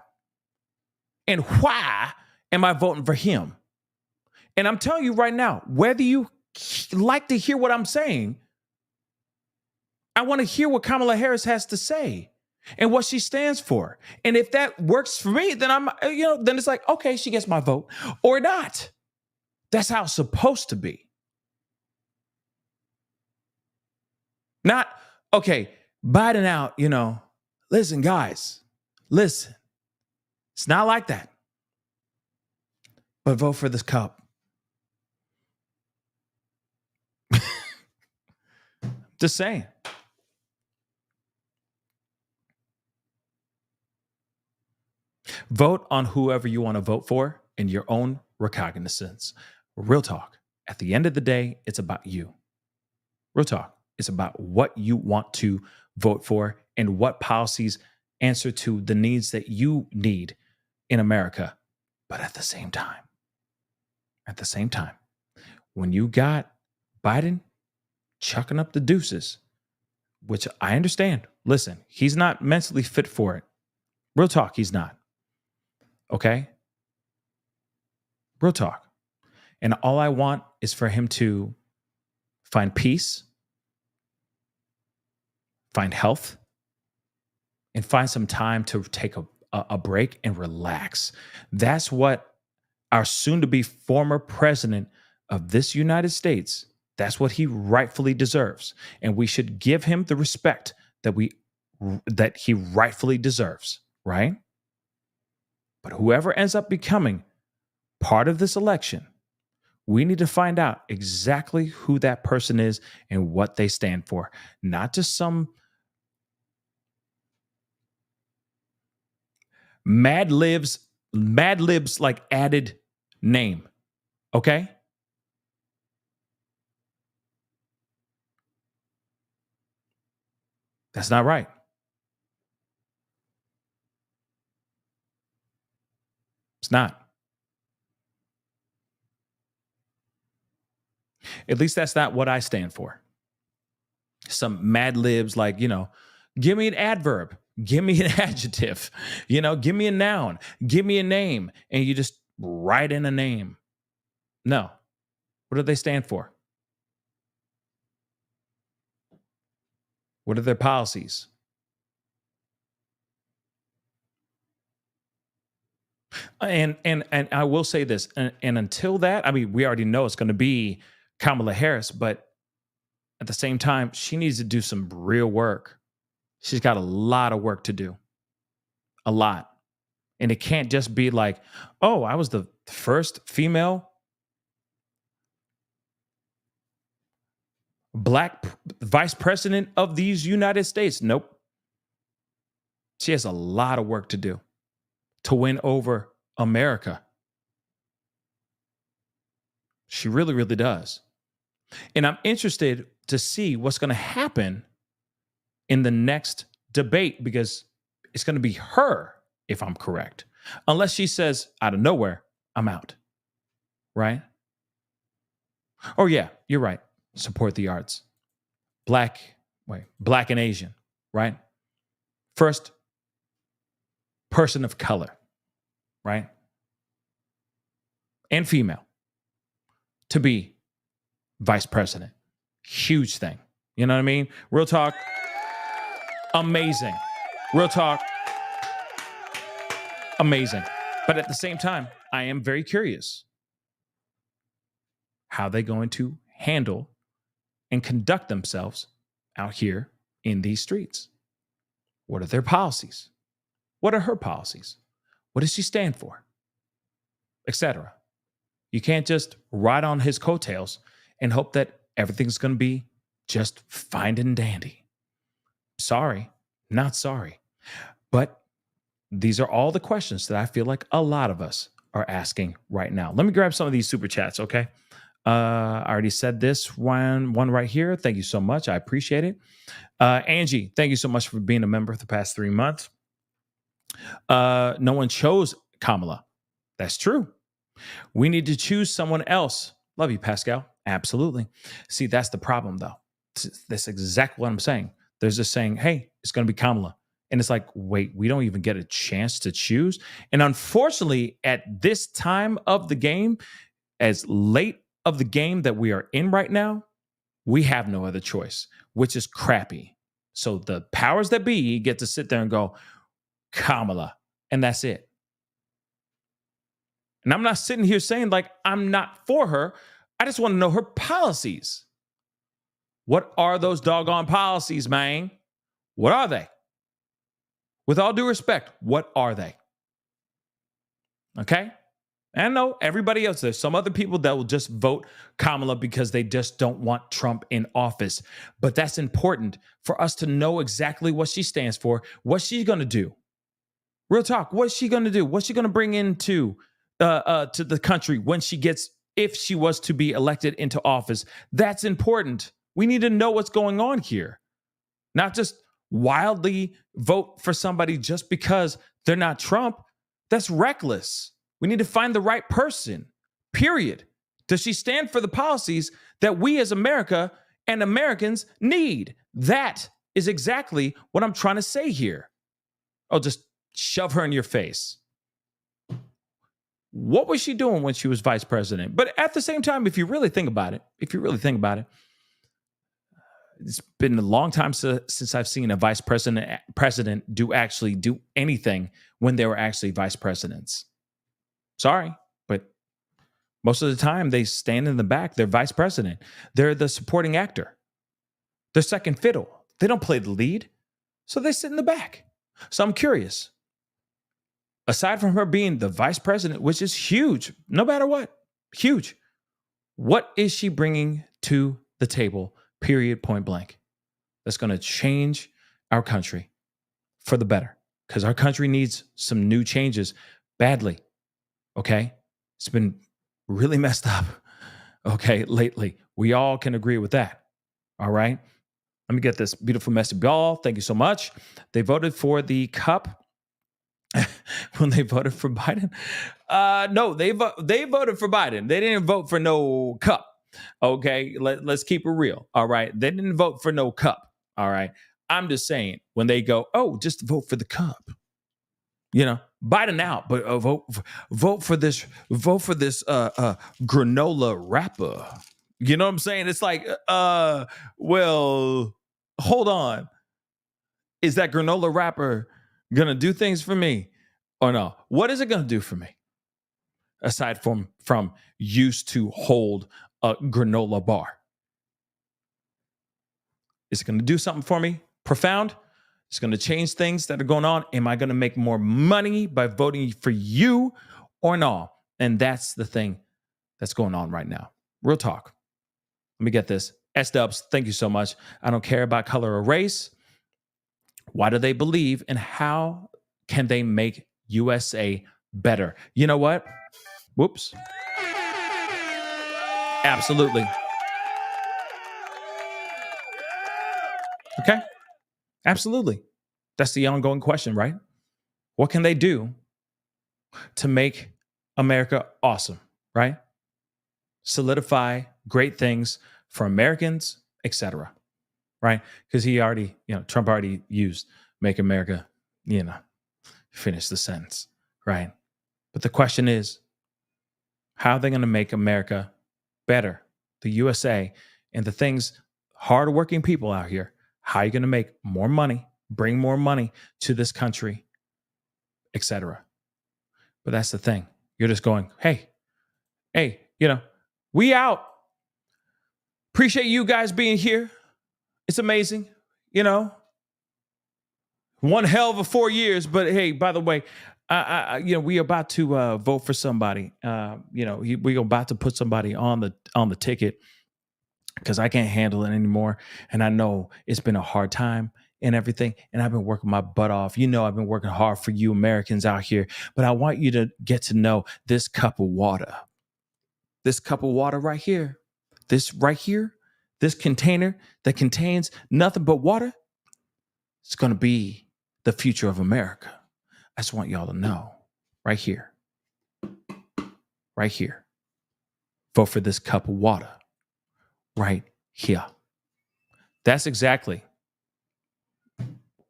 And why am I voting for him? And I'm telling you right now, whether you like to hear what I'm saying, I want to hear what Kamala Harris has to say and what she stands for. And if that works for me, then then it's like, okay, she gets my vote or not. That's how it's supposed to be. Not, okay, Biden out, listen, guys, listen. It's not like that. But vote for this cup. Just saying. Vote on whoever you want to vote for in your own recognizance. Real talk. At the end of the day, it's about you. Real talk. It's about what you want to vote for and what policies answer to the needs that you need in America. But at the same time, when you got Biden chucking up the deuces, which I understand. Listen, he's not mentally fit for it. Real talk, he's not. Okay? Real talk. And all I want is for him to find peace, find health, and find some time to take a break and relax. That's what our soon-to-be former president of this United States, that's what he rightfully deserves. And we should give him the respect that he rightfully deserves, right? But whoever ends up becoming part of this election, we need to find out exactly who that person is and what they stand for, not just some Mad Libs like added name. Okay? That's not right. It's not. At least that's not what I stand for. Some Mad Libs like, give me an adverb, give me an adjective, give me a noun, give me a name, and you just write in a name. No. What do they stand for? What are their policies? And I will say this, and until that, I mean, we already know it's going to be Kamala Harris, but at the same time, she needs to do some real work. She's got a lot of work to do. A lot. And it can't just be like, oh, I was the first female Black vice president of these United States. Nope. She has a lot of work to do to win over America. She really, really does. And I'm interested to see what's going to happen in the next debate, because it's going to be her, if I'm correct. Unless she says out of nowhere, I'm out. Right? Oh, yeah, you're right. Support the arts. Black and Asian, right? First person of color, right? And female to be vice president. Huge thing. You know what I mean? Real talk. Amazing. Real talk. Amazing. But at the same time, I am very curious how they're going to handle and conduct themselves out here in these streets. What are their policies? What are her policies? What does she stand for? Etc. You can't just ride on his coattails and hope that everything's going to be just fine and dandy. Sorry, not sorry. But these are all the questions that I feel like a lot of us are asking right now. Let me grab some of these super chats, okay? I already said this one right here. Thank you so much. I appreciate it. Angie, thank you so much for being a member for the past 3 months. No one chose Kamala. That's true. We need to choose someone else. Love you, Pascal. Absolutely. See, that's the problem, though. That's exactly what I'm saying. They're just saying, hey, it's going to be Kamala. And it's like, wait, we don't even get a chance to choose. And unfortunately, at this time of the game, as late of the game that we are in right now, we have no other choice, which is crappy. So the powers that be get to sit there and go, Kamala, and that's it. And I'm not sitting here saying like I'm not for her. I just want to know her policies. What are those doggone policies, man? What are they? With all due respect, what are they? Okay? And I know everybody else, there's some other people that will just vote Kamala because they just don't want Trump in office. But that's important for us to know exactly what she stands for, what she's going to do. Real talk. What's she going to do? What's she going to bring into to the country when if she was to be elected into office? That's important. We need to know what's going on here. Not just wildly vote for somebody just because they're not Trump. That's reckless. We need to find the right person, period. Does she stand for the policies that we as America and Americans need? That is exactly what I'm trying to say here. Oh, just shove her in your face. What was she doing when she was vice president? But at the same time, if you really think about it, it's been a long time since I've seen a vice president do anything when they were actually vice presidents. Sorry, but most of the time they stand in the back. They're vice president. They're the supporting actor. They're second fiddle. They don't play the lead, so they sit in the back. So I'm curious. Aside from her being the vice president, which is huge, no matter what, huge, what is she bringing to the table? Period, point blank. That's going to change our country for the better, because our country needs some new changes badly. Okay? It's been really messed up, okay, lately. We all can agree with that. All right? Let me get this beautiful message. Y'all, thank you so much. They voted for the cup when they voted for Biden. No, they voted for Biden. They didn't vote for no cup. Okay, let's keep it real. All right, they didn't vote for no cup. All right, I'm just saying when they go, oh, just vote for the cup. Biden out, but vote for this granola wrapper. You know what I'm saying? It's like, well, hold on. Is that granola wrapper gonna do things for me or no? What is it gonna do for me? Aside from used to hold a granola bar. Is it gonna do something for me? Profound? It's gonna change things that are going on. Am I gonna make more money by voting for you or no? And that's the thing that's going on right now. Real talk. Let me get this. S-Dubs, thank you so much. I don't care about color or race. Why do they believe, and how can they make USA better? You know what? Whoops. Absolutely. Okay. Absolutely. That's the ongoing question, right? What can they do to make America awesome, right? Solidify great things for Americans, etc. Right? Because Trump already used make America, finish the sentence, right? But the question is, how are they going to make America better? The USA and the things, hardworking people out here, how are you going to make more money, bring more money to this country, etc. But that's the thing. You're just going, hey, we out. Appreciate you guys being here. It's amazing, one hell of a 4 years. But hey, by the way, we about to vote for somebody. We about to put somebody on the ticket because I can't handle it anymore. And I know it's been a hard time and everything. And I've been working my butt off. I've been working hard for you Americans out here. But I want you to get to know this cup of water. This cup of water right here. This right here. This container that contains nothing but water. It's going to be the future of America. I just want y'all to know right here. Right here. Vote for this cup of water. Right here. That's exactly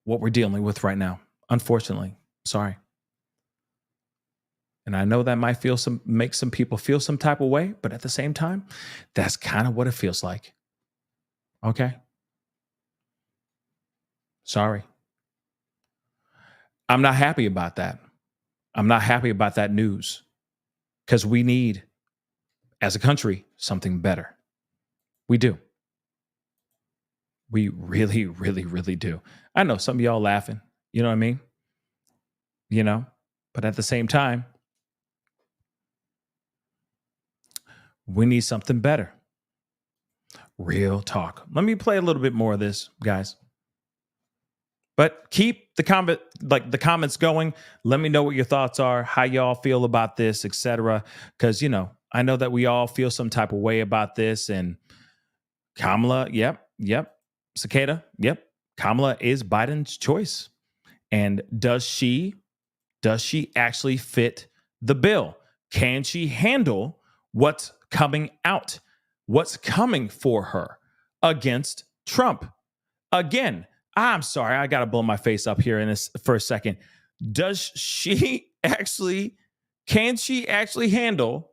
what we're dealing with right now. Unfortunately. Sorry. And I know that might make some people feel some type of way, but at the same time, that's kind of what it feels like. Okay? Sorry. I'm not happy about that. I'm not happy about that news because we need, as a country, something better. We do. We really, really, really do. I know some of y'all laughing. You know what I mean? But at the same time, we need something better. Real talk. Let me play a little bit more of this, guys. But keep the comments going. Let me know what your thoughts are, how y'all feel about this, etc. Because I know that we all feel some type of way about this. And Kamala, yep. Cicada, yep. Kamala is Biden's choice. And does she actually fit the bill? Can she handle what's coming out? What's coming for her against Trump? Again, I'm sorry, I got to blow my face up here for a second. Can she actually handle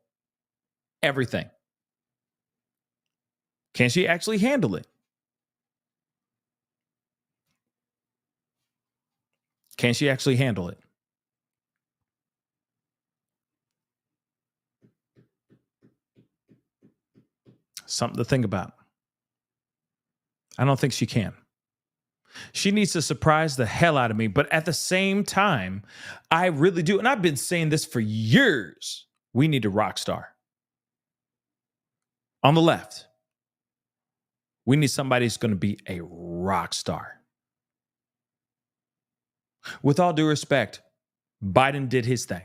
everything? Can she actually handle it? Can she actually handle it? Something to think about. I don't think she can. She needs to surprise the hell out of me. But at the same time, I really do. And I've been saying this for years. We need a rock star. On the left, we need somebody who's going to be a rock star. With all due respect, Biden did his thing,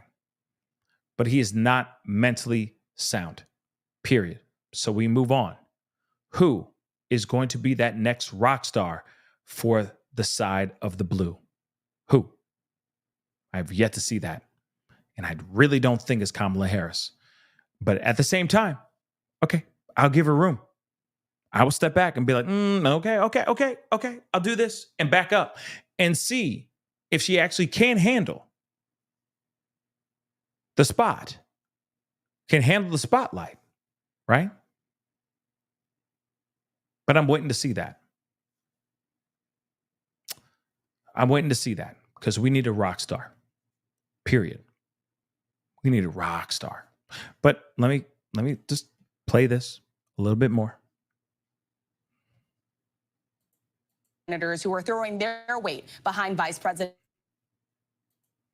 but he is not mentally sound, period. So we move on. Who is going to be that next rock star for the side of the blue? Who? I've yet to see that. And I really don't think it's Kamala Harris. But at the same time, okay, I'll give her room. I will step back and be like, okay. I'll do this and back up and see if she actually can handle the spot, can handle the spotlight, right? But I'm waiting to see that. I'm waiting to see that because we need a rock star, period. We need a rock star. But let me just play this a little bit more.
Senators who are throwing their weight behind Vice President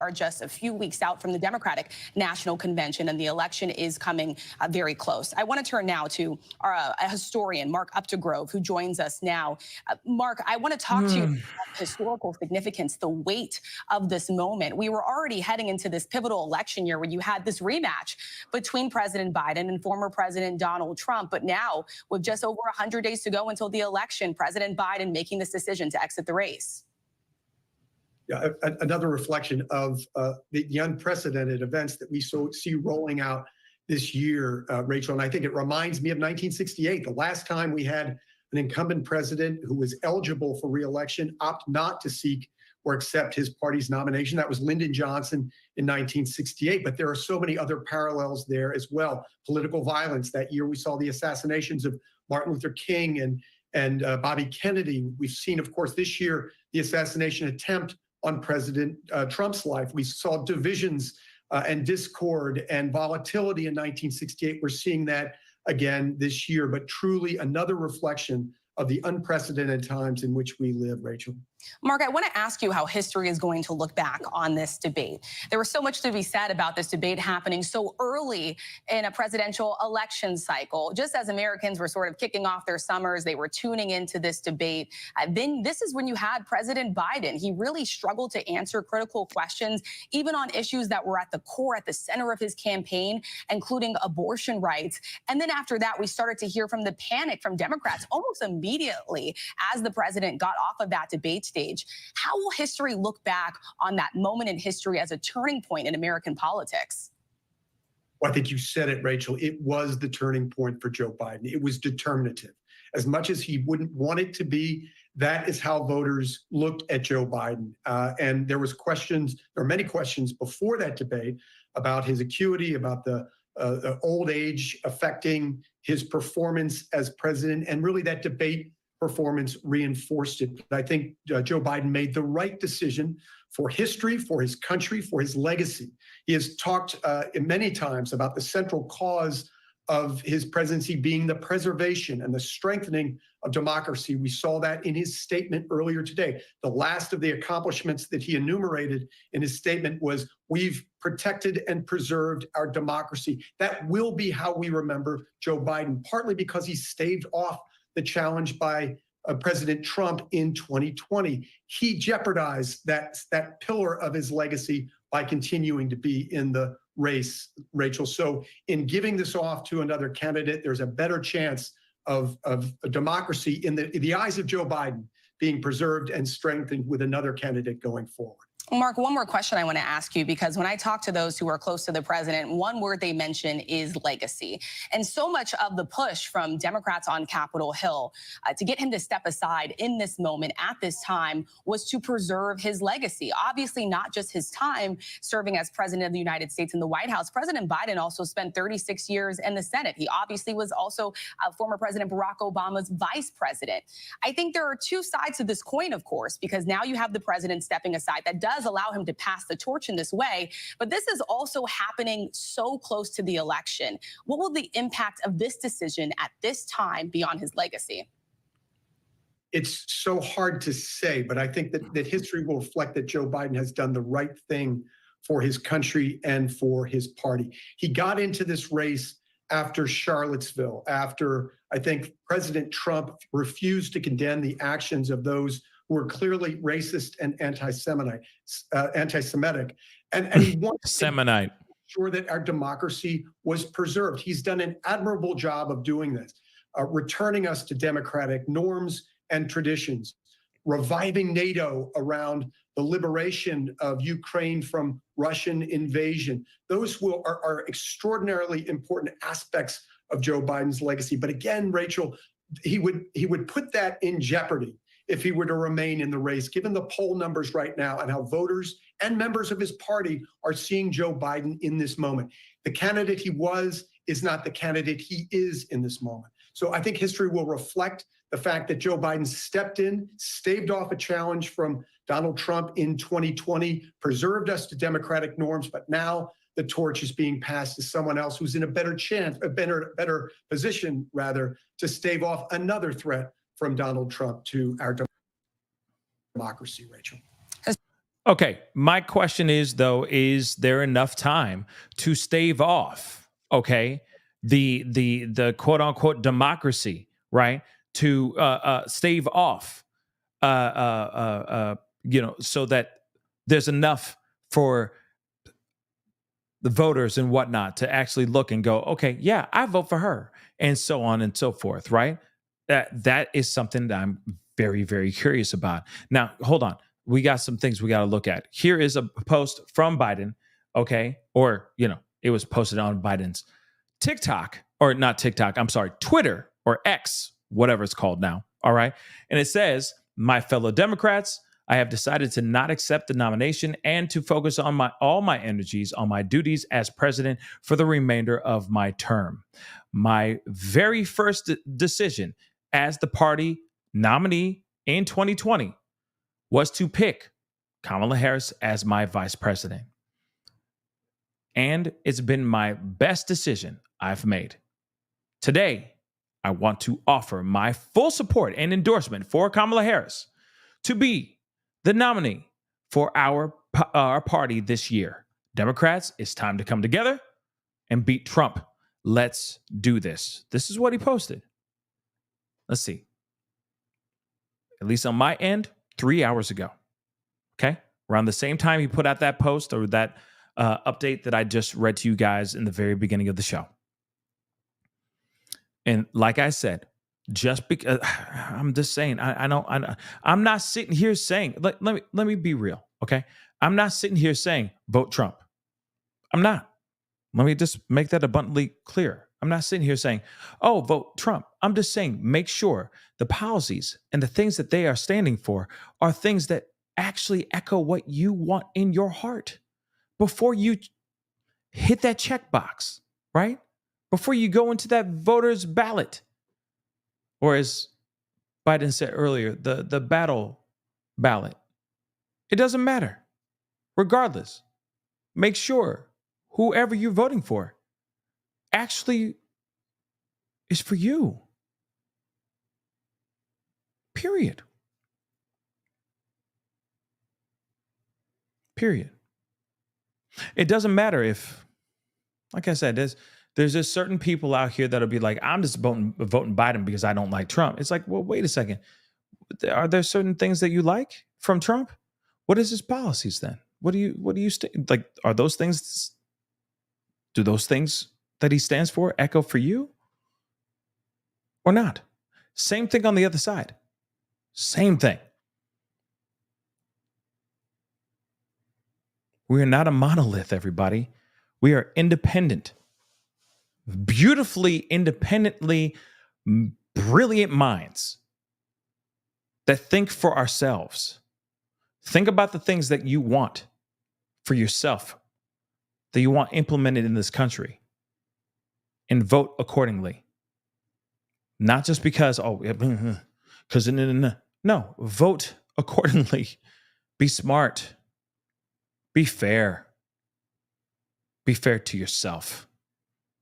are just a few weeks out from the Democratic National Convention, and the election is coming very close. I want to turn now to a historian, Mark Updegrove, who joins us now. Mark, I want to talk to you about historical significance, the weight of this moment. We were already heading into this pivotal election year where you had this rematch between President Biden and former President Donald Trump. But now, with just over 100 days to go until the election, President Biden making this decision to exit the race.
Yeah, another reflection of the unprecedented events that we see rolling out this year, Rachel. And I think it reminds me of 1968, the last time we had an incumbent president who was eligible for re-election opt not to seek or accept his party's nomination. That was Lyndon Johnson in 1968. But there are so many other parallels there as well. Political violence. That year we saw the assassinations of Martin Luther King and Bobby Kennedy. We've seen, of course, this year, the assassination attempt on President Trump's life. We saw divisions and discord and volatility in 1968. We're seeing that again this year, but truly another reflection of the unprecedented times in which we live, Rachel.
Mark, I want to ask you how history is going to look back on this debate. There was so much to be said about this debate happening so early in a presidential election cycle. Just as Americans were sort of kicking off their summers, they were tuning into this debate. Then this is when you had President Biden. He really struggled to answer critical questions, even on issues that were at the core, at the center of his campaign, including abortion rights. And then after that, we started to hear from the panic from Democrats almost immediately as the president got off of that debate stage. How will history look back on that moment in history as a turning point in American politics?
Well, I think you said it, Rachel. It was the turning point for Joe Biden. It was determinative. As much as he wouldn't want it to be, that is how voters looked at Joe Biden. And there were many questions before that debate about his acuity, about the old age affecting his performance as president. And really that debate performance reinforced it. I think Joe Biden made the right decision for history, for his country, for his legacy. He has talked many times about the central cause of his presidency being the preservation and the strengthening of democracy. We saw that in his statement earlier today. The last of the accomplishments that he enumerated in his statement was, we've protected and preserved our democracy. That will be how we remember Joe Biden, partly because he staved off the challenge by President Trump in 2020. He jeopardized that pillar of his legacy by continuing to be in the race, Rachel. So in giving this off to another candidate, there's a better chance of a democracy in the eyes of Joe Biden being preserved and strengthened with another candidate going forward.
Mark, one more question I want to ask you, because when I talk to those who are close to the president, one word they mention is legacy. And so much of the push from Democrats on Capitol Hill to get him to step aside in this moment at this time was to preserve his legacy. Obviously, not just his time serving as president of the United States in the White House. President Biden also spent 36 years in the Senate. He obviously was also former President Barack Obama's vice president. I think there are two sides to this coin, of course, because now you have the president stepping aside. That does allow him to pass the torch in this way, but this is also happening so close to the election. What will the impact of this decision at this time be on his legacy?
It's so hard to say, but I think that history will reflect that Joe Biden has done the right thing for his country and for his party. He got into this race after Charlottesville, after I think President Trump refused to condemn the actions of those who were clearly racist and anti-Semitic, and he wanted
Semonite.
to ensure that our democracy was preserved. He's done an admirable job of doing this, returning us to democratic norms and traditions, reviving NATO around the liberation of Ukraine from Russian invasion. Those are extraordinarily important aspects of Joe Biden's legacy. But again, Rachel, he would put that in jeopardy if he were to remain in the race, given the poll numbers right now and how voters and members of his party are seeing Joe Biden in this moment. The candidate he was is not the candidate he is in this moment. So I think history will reflect the fact that Joe Biden stepped in, staved off a challenge from Donald Trump in 2020, preserved us to democratic norms, but now the torch is being passed to someone else who's in a better position, rather, to stave off another threat from Donald Trump to our democracy, Rachel.
Okay, my question is, though, is there enough time to stave off, okay, the quote unquote democracy, right? To stave off, so that there's enough for the voters and whatnot to actually look and go, okay, yeah, I vote for her, and so on and so forth, right? That is something that I'm very, very curious about. Now, hold on. We got some things we got to look at. Here is a post from Biden, okay? Or, it was posted on Biden's TikTok, or not TikTok, I'm sorry, Twitter or X, whatever it's called now, all right? And it says, "My fellow Democrats, I have decided to not accept the nomination and to focus on all my energies on my duties as president for the remainder of my term. My very first decision as the party nominee in 2020 was to pick Kamala Harris as my vice president. And it's been my best decision I've made. Today, I want to offer my full support and endorsement for Kamala Harris to be the nominee for our party this year. Democrats, it's time to come together and beat Trump. Let's do this." This is what he posted. Let's see. At least on my end, 3 hours ago. Okay? Around the same time he put out that post or that update that I just read to you guys in the very beginning of the show. And like I said, just because I'm just saying, I'm not sitting here saying, let me be real, okay? I'm not sitting here saying vote Trump. I'm not. Let me just make that abundantly clear. I'm not sitting here saying, oh, vote Trump. I'm just saying, make sure the policies and the things that they are standing for are things that actually echo what you want in your heart before you hit that checkbox, right? Before you go into that voter's ballot. Or as Biden said earlier, the battle ballot. It doesn't matter. Regardless, make sure whoever you're voting for actually is for you. Period. It doesn't matter if, like I said, there's just certain people out here that'll be like, I'm just voting Biden because I don't like Trump. It's like, well, wait a second. Are there certain things that you like from Trump? What is his policies then? What do you like? Are those things? Do those things that he stands for echo for you or not? Same thing on the other side. Same thing. We are not a monolith, everybody. We are independent, beautifully independently brilliant minds that think for ourselves. Think about the things that you want for yourself, that you want implemented in this country, and vote accordingly. Not just because, because no, vote accordingly. Be smart. Be fair. Be fair to yourself.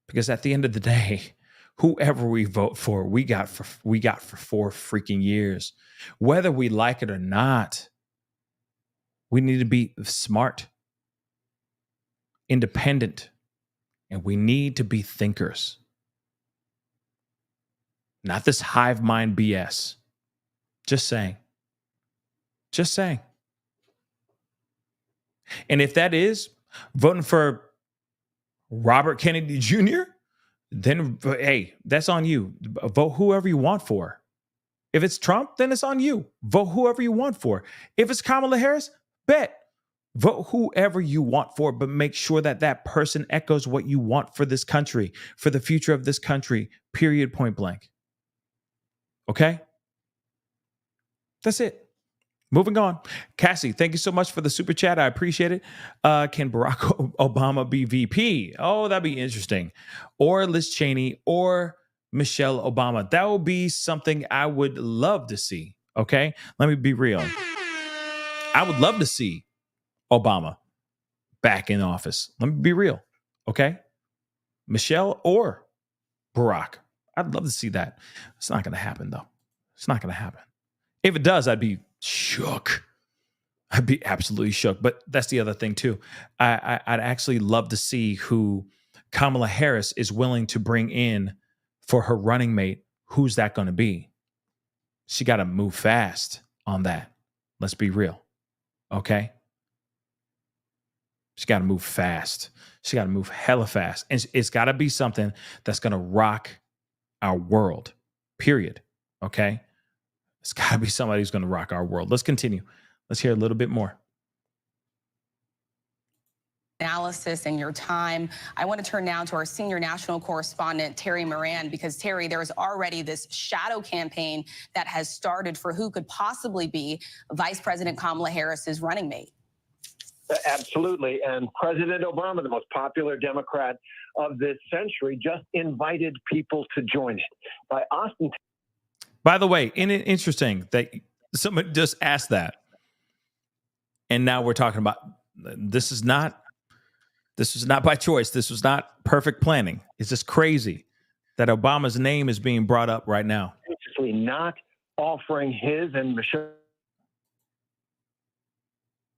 Because at the end of the day, whoever we vote for, we got for 4 freaking years. Whether we like it or not, we need to be smart, independent, and we need to be thinkers. Not this hive mind BS. Just saying. Just saying. And if that is voting for Robert Kennedy Jr., then, hey, that's on you. Vote whoever you want for. If it's Trump, then it's on you. Vote whoever you want for. If it's Kamala Harris, bet. Vote whoever you want for, but make sure that that person echoes what you want for this country, for the future of this country, period, point blank. Okay? That's it. Moving on. Cassie, thank you so much for the super chat. I appreciate it. Can Barack Obama be VP? Oh, that'd be interesting. Or Liz Cheney or Michelle Obama. That would be something I would love to see. Okay? Let me be real. I would love to see Obama back in office. Let me be real. Okay? Michelle or Barack. I'd love to see that. It's not going to happen, though. It's not going to happen. If it does, I'd be shook. I'd be absolutely shook. But that's the other thing, too. I'd actually love to see who Kamala Harris is willing to bring in for her running mate. Who's that going to be? She got to move fast on that. Let's be real. Okay? She got to move fast. She got to move hella fast. And it's got to be something that's going to rock our world, period. Okay? It's got to be somebody who's going to rock our world. Let's continue. Let's hear a little bit more.
Analysis and your time. I want to turn now to our senior national correspondent, Terry Moran, because Terry, there is already this shadow campaign that has started for who could possibly be Vice President Kamala Harris's running mate.
Absolutely. And President Obama, the most popular Democrat of this century, just invited people to join it. By Austin.
By the way, isn't it interesting that somebody just asked that? And now we're talking about this is not by choice. This was not perfect planning. It's just crazy that Obama's name is being brought up right now.
Not offering his and Michelle.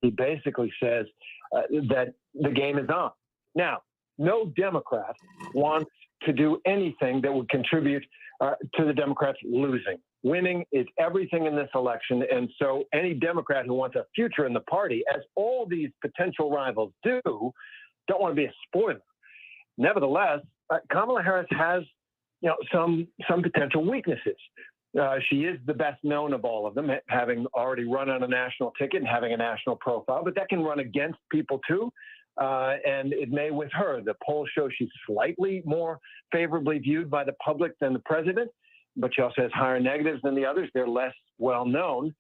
He basically says that the game is on. Now, no Democrat wants to do anything that would contribute to the Democrats losing. Winning is everything in this election. And so any Democrat who wants a future in the party, as all these potential rivals do, don't want to be a spoiler. Nevertheless, Kamala Harris has, some potential weaknesses. She is the best known of all of them, having already run on a national ticket and having a national profile, but that can run against people too. And it may with her. The polls show she's slightly more favorably viewed by the public than the president, but she also has higher negatives than the others. They're less well known.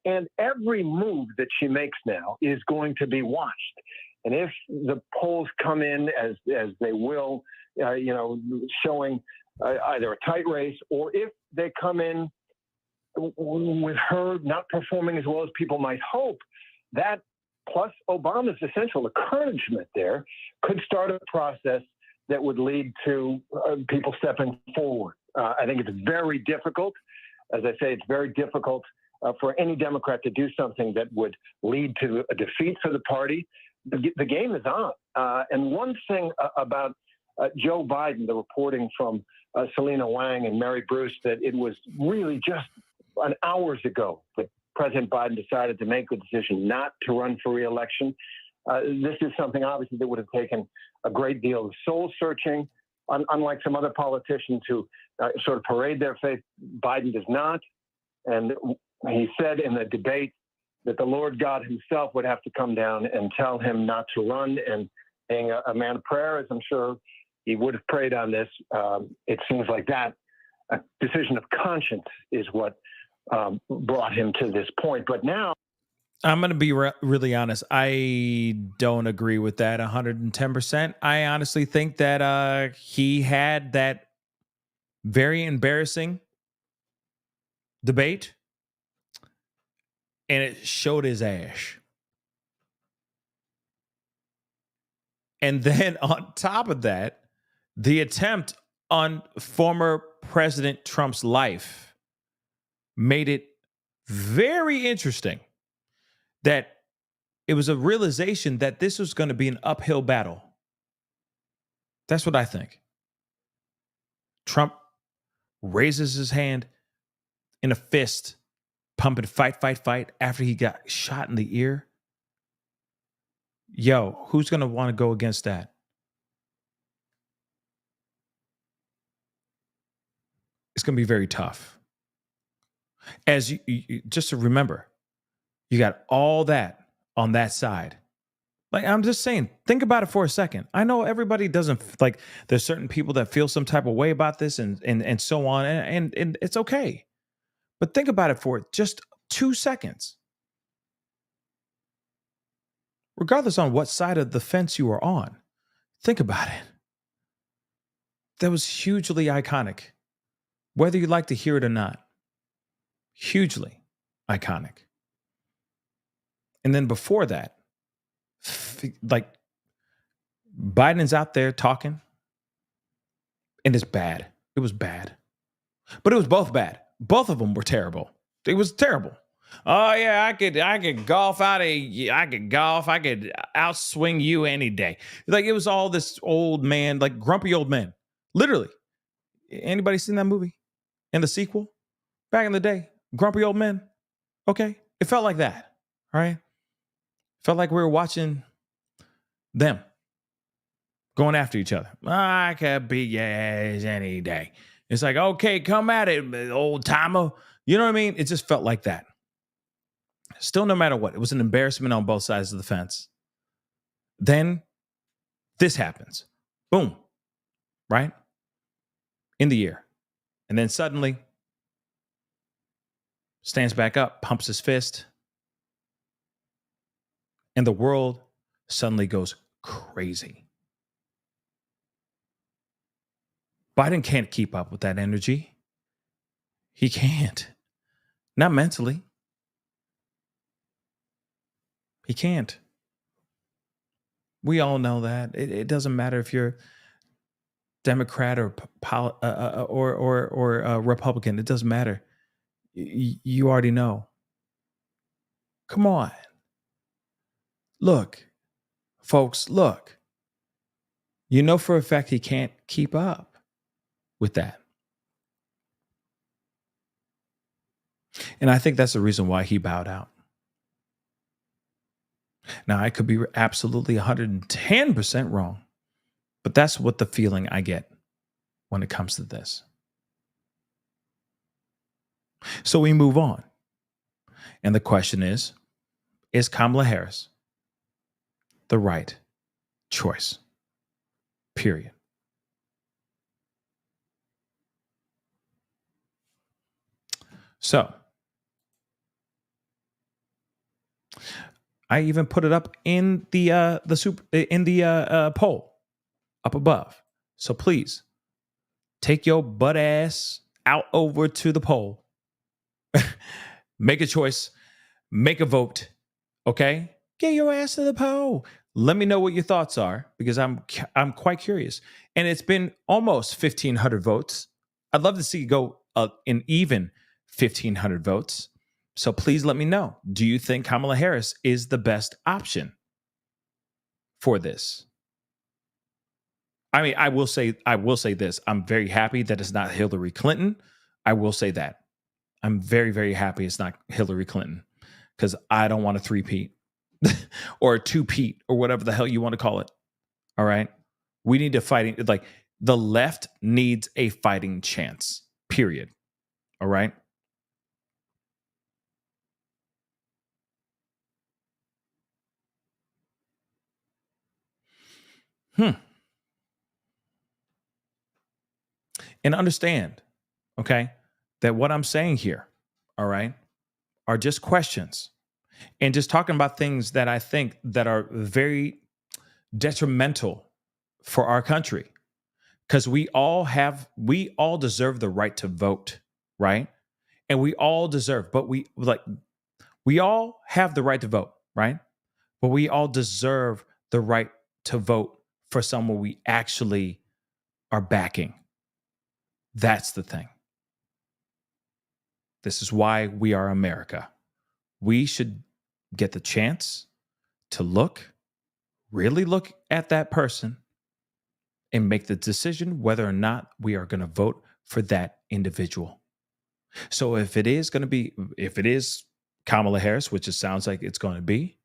And every move that she makes now is going to be watched. And if the polls come in as they will, showing either a tight race, or if they come in with her not performing as well as people might hope, that plus Obama's essential encouragement there could start a process that would lead to people stepping forward. I think it's very difficult. As I say, it's very difficult for any Democrat to do something that would lead to a defeat for the party. The game is on. And one thing about Joe Biden, the reporting from Selena Wang and Mary Bruce, that it was really just hours ago that President Biden decided to make the decision not to run for reelection. This is something obviously that would have taken a great deal of soul searching. Unlike some other politicians who sort of parade their faith, Biden does not. And he said in the debate that the Lord God himself would have to come down and tell him not to run. And being a man of prayer, as I'm sure he would have prayed on this, it seems like that a decision of conscience is what brought him to this point. But now,
I'm going to be really honest. I don't agree with that 110%. I honestly think that he had that very embarrassing debate and it showed his ass. And then on top of that, the attempt on former President Trump's life made it very interesting that it was a realization that this was going to be an uphill battle. That's what I think. Trump raises his hand in a fist, pumping fight, fight, fight after he got shot in the ear. Yo, who's going to want to go against that? It's going to be very tough. As you just to remember, you got all that on that side. Like, I'm just saying, think about it for a second. I know everybody doesn't, like, there's certain people that feel some type of way about this and so on, and it's okay. But think about it for just 2 seconds. Regardless on what side of the fence you are on, think about it. That was hugely iconic, whether you like to hear it or not. Hugely iconic. And then before that, like, Biden is out there talking, and it's bad. It was bad. But it was both bad. Both of them were terrible. It was terrible. Oh yeah, I could golf out I could outswing you any day. Like, it was all this old man, like grumpy old men. Literally. Anybody seen that movie? And the sequel? Back in the day, grumpy old men. Okay? It felt like that. All right? Felt like we were watching them going after each other. I could beat your ass any day. It's like, okay, come at it, old timer. You know what I mean? It just felt like that. Still, no matter what, it was an embarrassment on both sides of the fence. Then this happens. Boom. Right? In the ear. And then suddenly stands back up, pumps his fist. And the world suddenly goes crazy. Biden can't keep up with that energy. He can't. Not mentally. He can't. We all know that. It doesn't matter if you're Democrat or Republican. It doesn't matter. You already know. Come on. Look, folks, look. You know for a fact he can't keep up with that. And I think that's the reason why he bowed out. Now, I could be absolutely 110% wrong, but that's what the feeling I get when it comes to this. So we move on. And the question is Kamala Harris the right choice? Period. So I even put it up in the poll up above. So please take your butt ass out over to the poll. Make a choice. Make a vote. Okay? Get your ass to the poll. Let me know what your thoughts are, because I'm quite curious. And it's been almost 1,500 votes. I'd love to see it go an even 1,500 votes. So please let me know. Do you think Kamala Harris is the best option for this? I mean, I will say this. I'm very happy that it's not Hillary Clinton. I will say that. I'm very, very happy it's not Hillary Clinton, because I don't want a three-peat or a two-peat or whatever the hell you want to call it. All right. We need to fight. Like, the left needs a fighting chance, period. All right. And understand, okay, that what I'm saying here, all right, are just questions and just talking about things that I think that are very detrimental for our country, because we all deserve the right to vote, right? And we all deserve, but we all have the right to vote, right? But we all deserve the right to vote for someone we actually are backing. That's the thing. This is why we are America. We should get the chance to really look at that person and make the decision whether or not we are going to vote for that individual. So if it is Kamala Harris, which it sounds like it's going to be,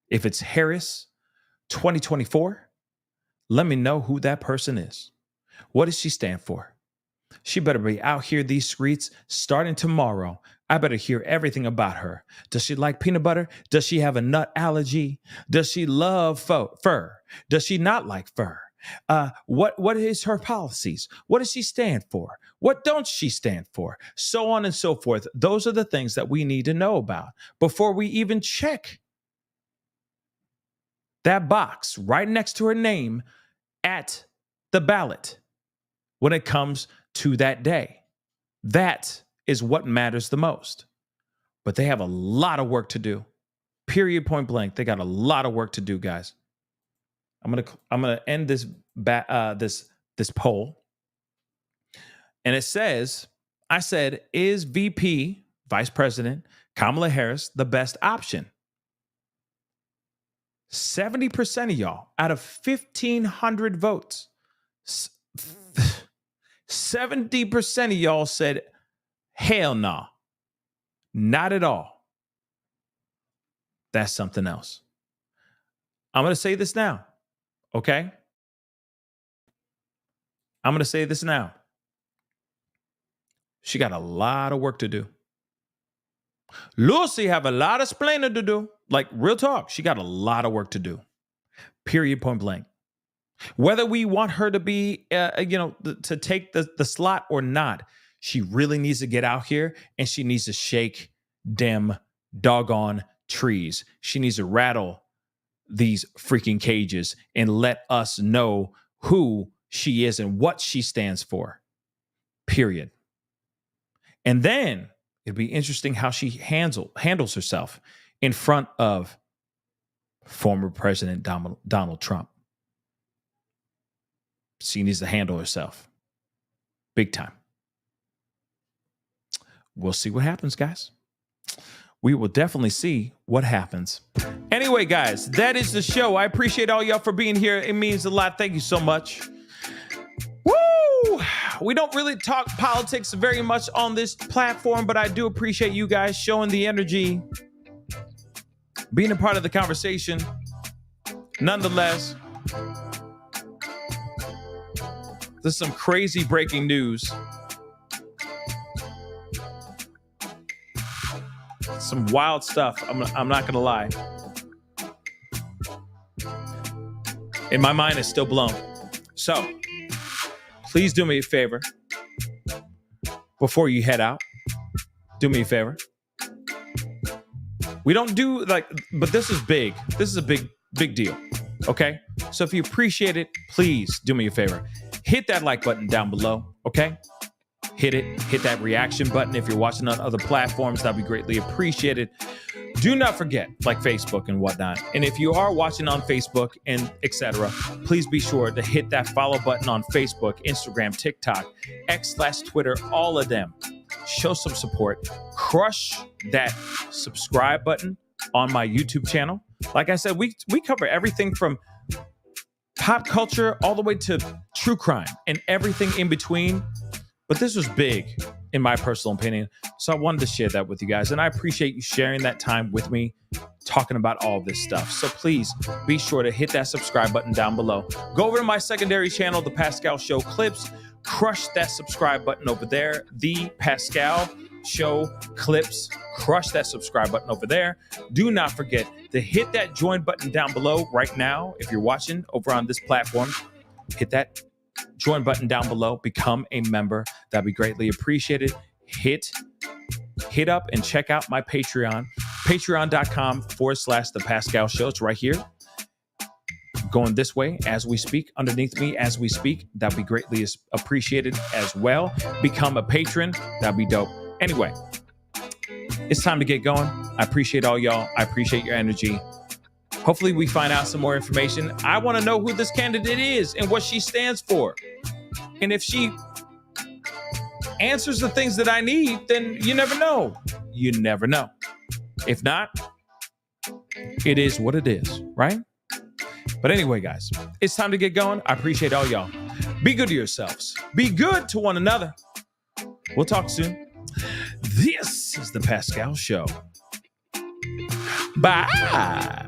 if it's Harris 2024, let me know who that person is. What does she stand for? She better be out here these streets starting tomorrow. I better hear everything about her. Does she like peanut butter? Does she have a nut allergy? Does she love fur? Does she not like fur? What is her policies? What does she stand for? What don't she stand for? So on and so forth. Those are the things that we need to know about before we even check that box right next to her name at the ballot when it comes to that day. That is what matters the most. But they have a lot of work to do. Period, point blank. They got a lot of work to do, guys. I'm gonna end this poll, and it says, I said, is VP Vice President Kamala Harris the best option? 70% of y'all out of 1,500 votes, 70% of y'all said, hell no, not at all. That's something else. I'm going to say this now, okay? I'm going to say this now. She got a lot of work to do. Lucy have a lot of explaining to do. Like, real talk, she got a lot of work to do. Period, point blank. Whether we want her to be, to take the slot or not, she really needs to get out here and she needs to shake them doggone trees. She needs to rattle these freaking cages and let us know who she is and what she stands for. Period. And then it'd be interesting how she handles herself in front of former President Donald Trump. She needs to handle herself big time. We'll see what happens, guys. We will definitely see what happens. Anyway, guys, that is the show. I appreciate all y'all for being here. It means a lot. Thank you so much. Woo! We don't really talk politics very much on this platform, but I do appreciate you guys showing the energy, being a part of the conversation. Nonetheless, there's some crazy breaking news. Some wild stuff. I'm not gonna lie. And my mind is still blown. So please do me a favor before you head out. Do me a favor. We don't do but this is big. This is a big deal. Okay? So if you appreciate it, please do me a favor. Hit that like button down below. Okay? Hit it. Hit that reaction button. If you're watching on other platforms, that'd be greatly appreciated. Do not forget, like Facebook and whatnot. And if you are watching on Facebook and etc., please be sure to hit that follow button on Facebook, Instagram, TikTok, X/Twitter, all of them. Show some support. Crush that subscribe button on my YouTube channel. Like I said, we cover everything from pop culture all the way to true crime and everything in between. But this was big, in my personal opinion. So I wanted to share that with you guys. And I appreciate you sharing that time with me, talking about all this stuff. So please be sure to hit that subscribe button down below. Go over to my secondary channel, The Pascal Show Clips. Crush that subscribe button over there. The Pascal Show Clips. Crush that subscribe button over there. Do not forget to hit that join button down below right now. If you're watching over on this platform, hit that join button down below. Become a member. That'd be greatly appreciated. Hit up and check out my Patreon. Patreon.com/The Pascal Show. It's right here. Going this way as we speak, underneath me as we speak. That'd be greatly appreciated as well. Become a patron. That'd be dope. Anyway, it's time to get going. I appreciate all y'all. I appreciate your energy. Hopefully we find out some more information. I want to know who this candidate is and what she stands for. And if she answers the things that I need, then you never know. You never know. If not, it is what it is, right? But anyway, guys, it's time to get going. I appreciate all y'all. Be good to yourselves. Be good to one another. We'll talk soon. This is The Pascal Show. Bye.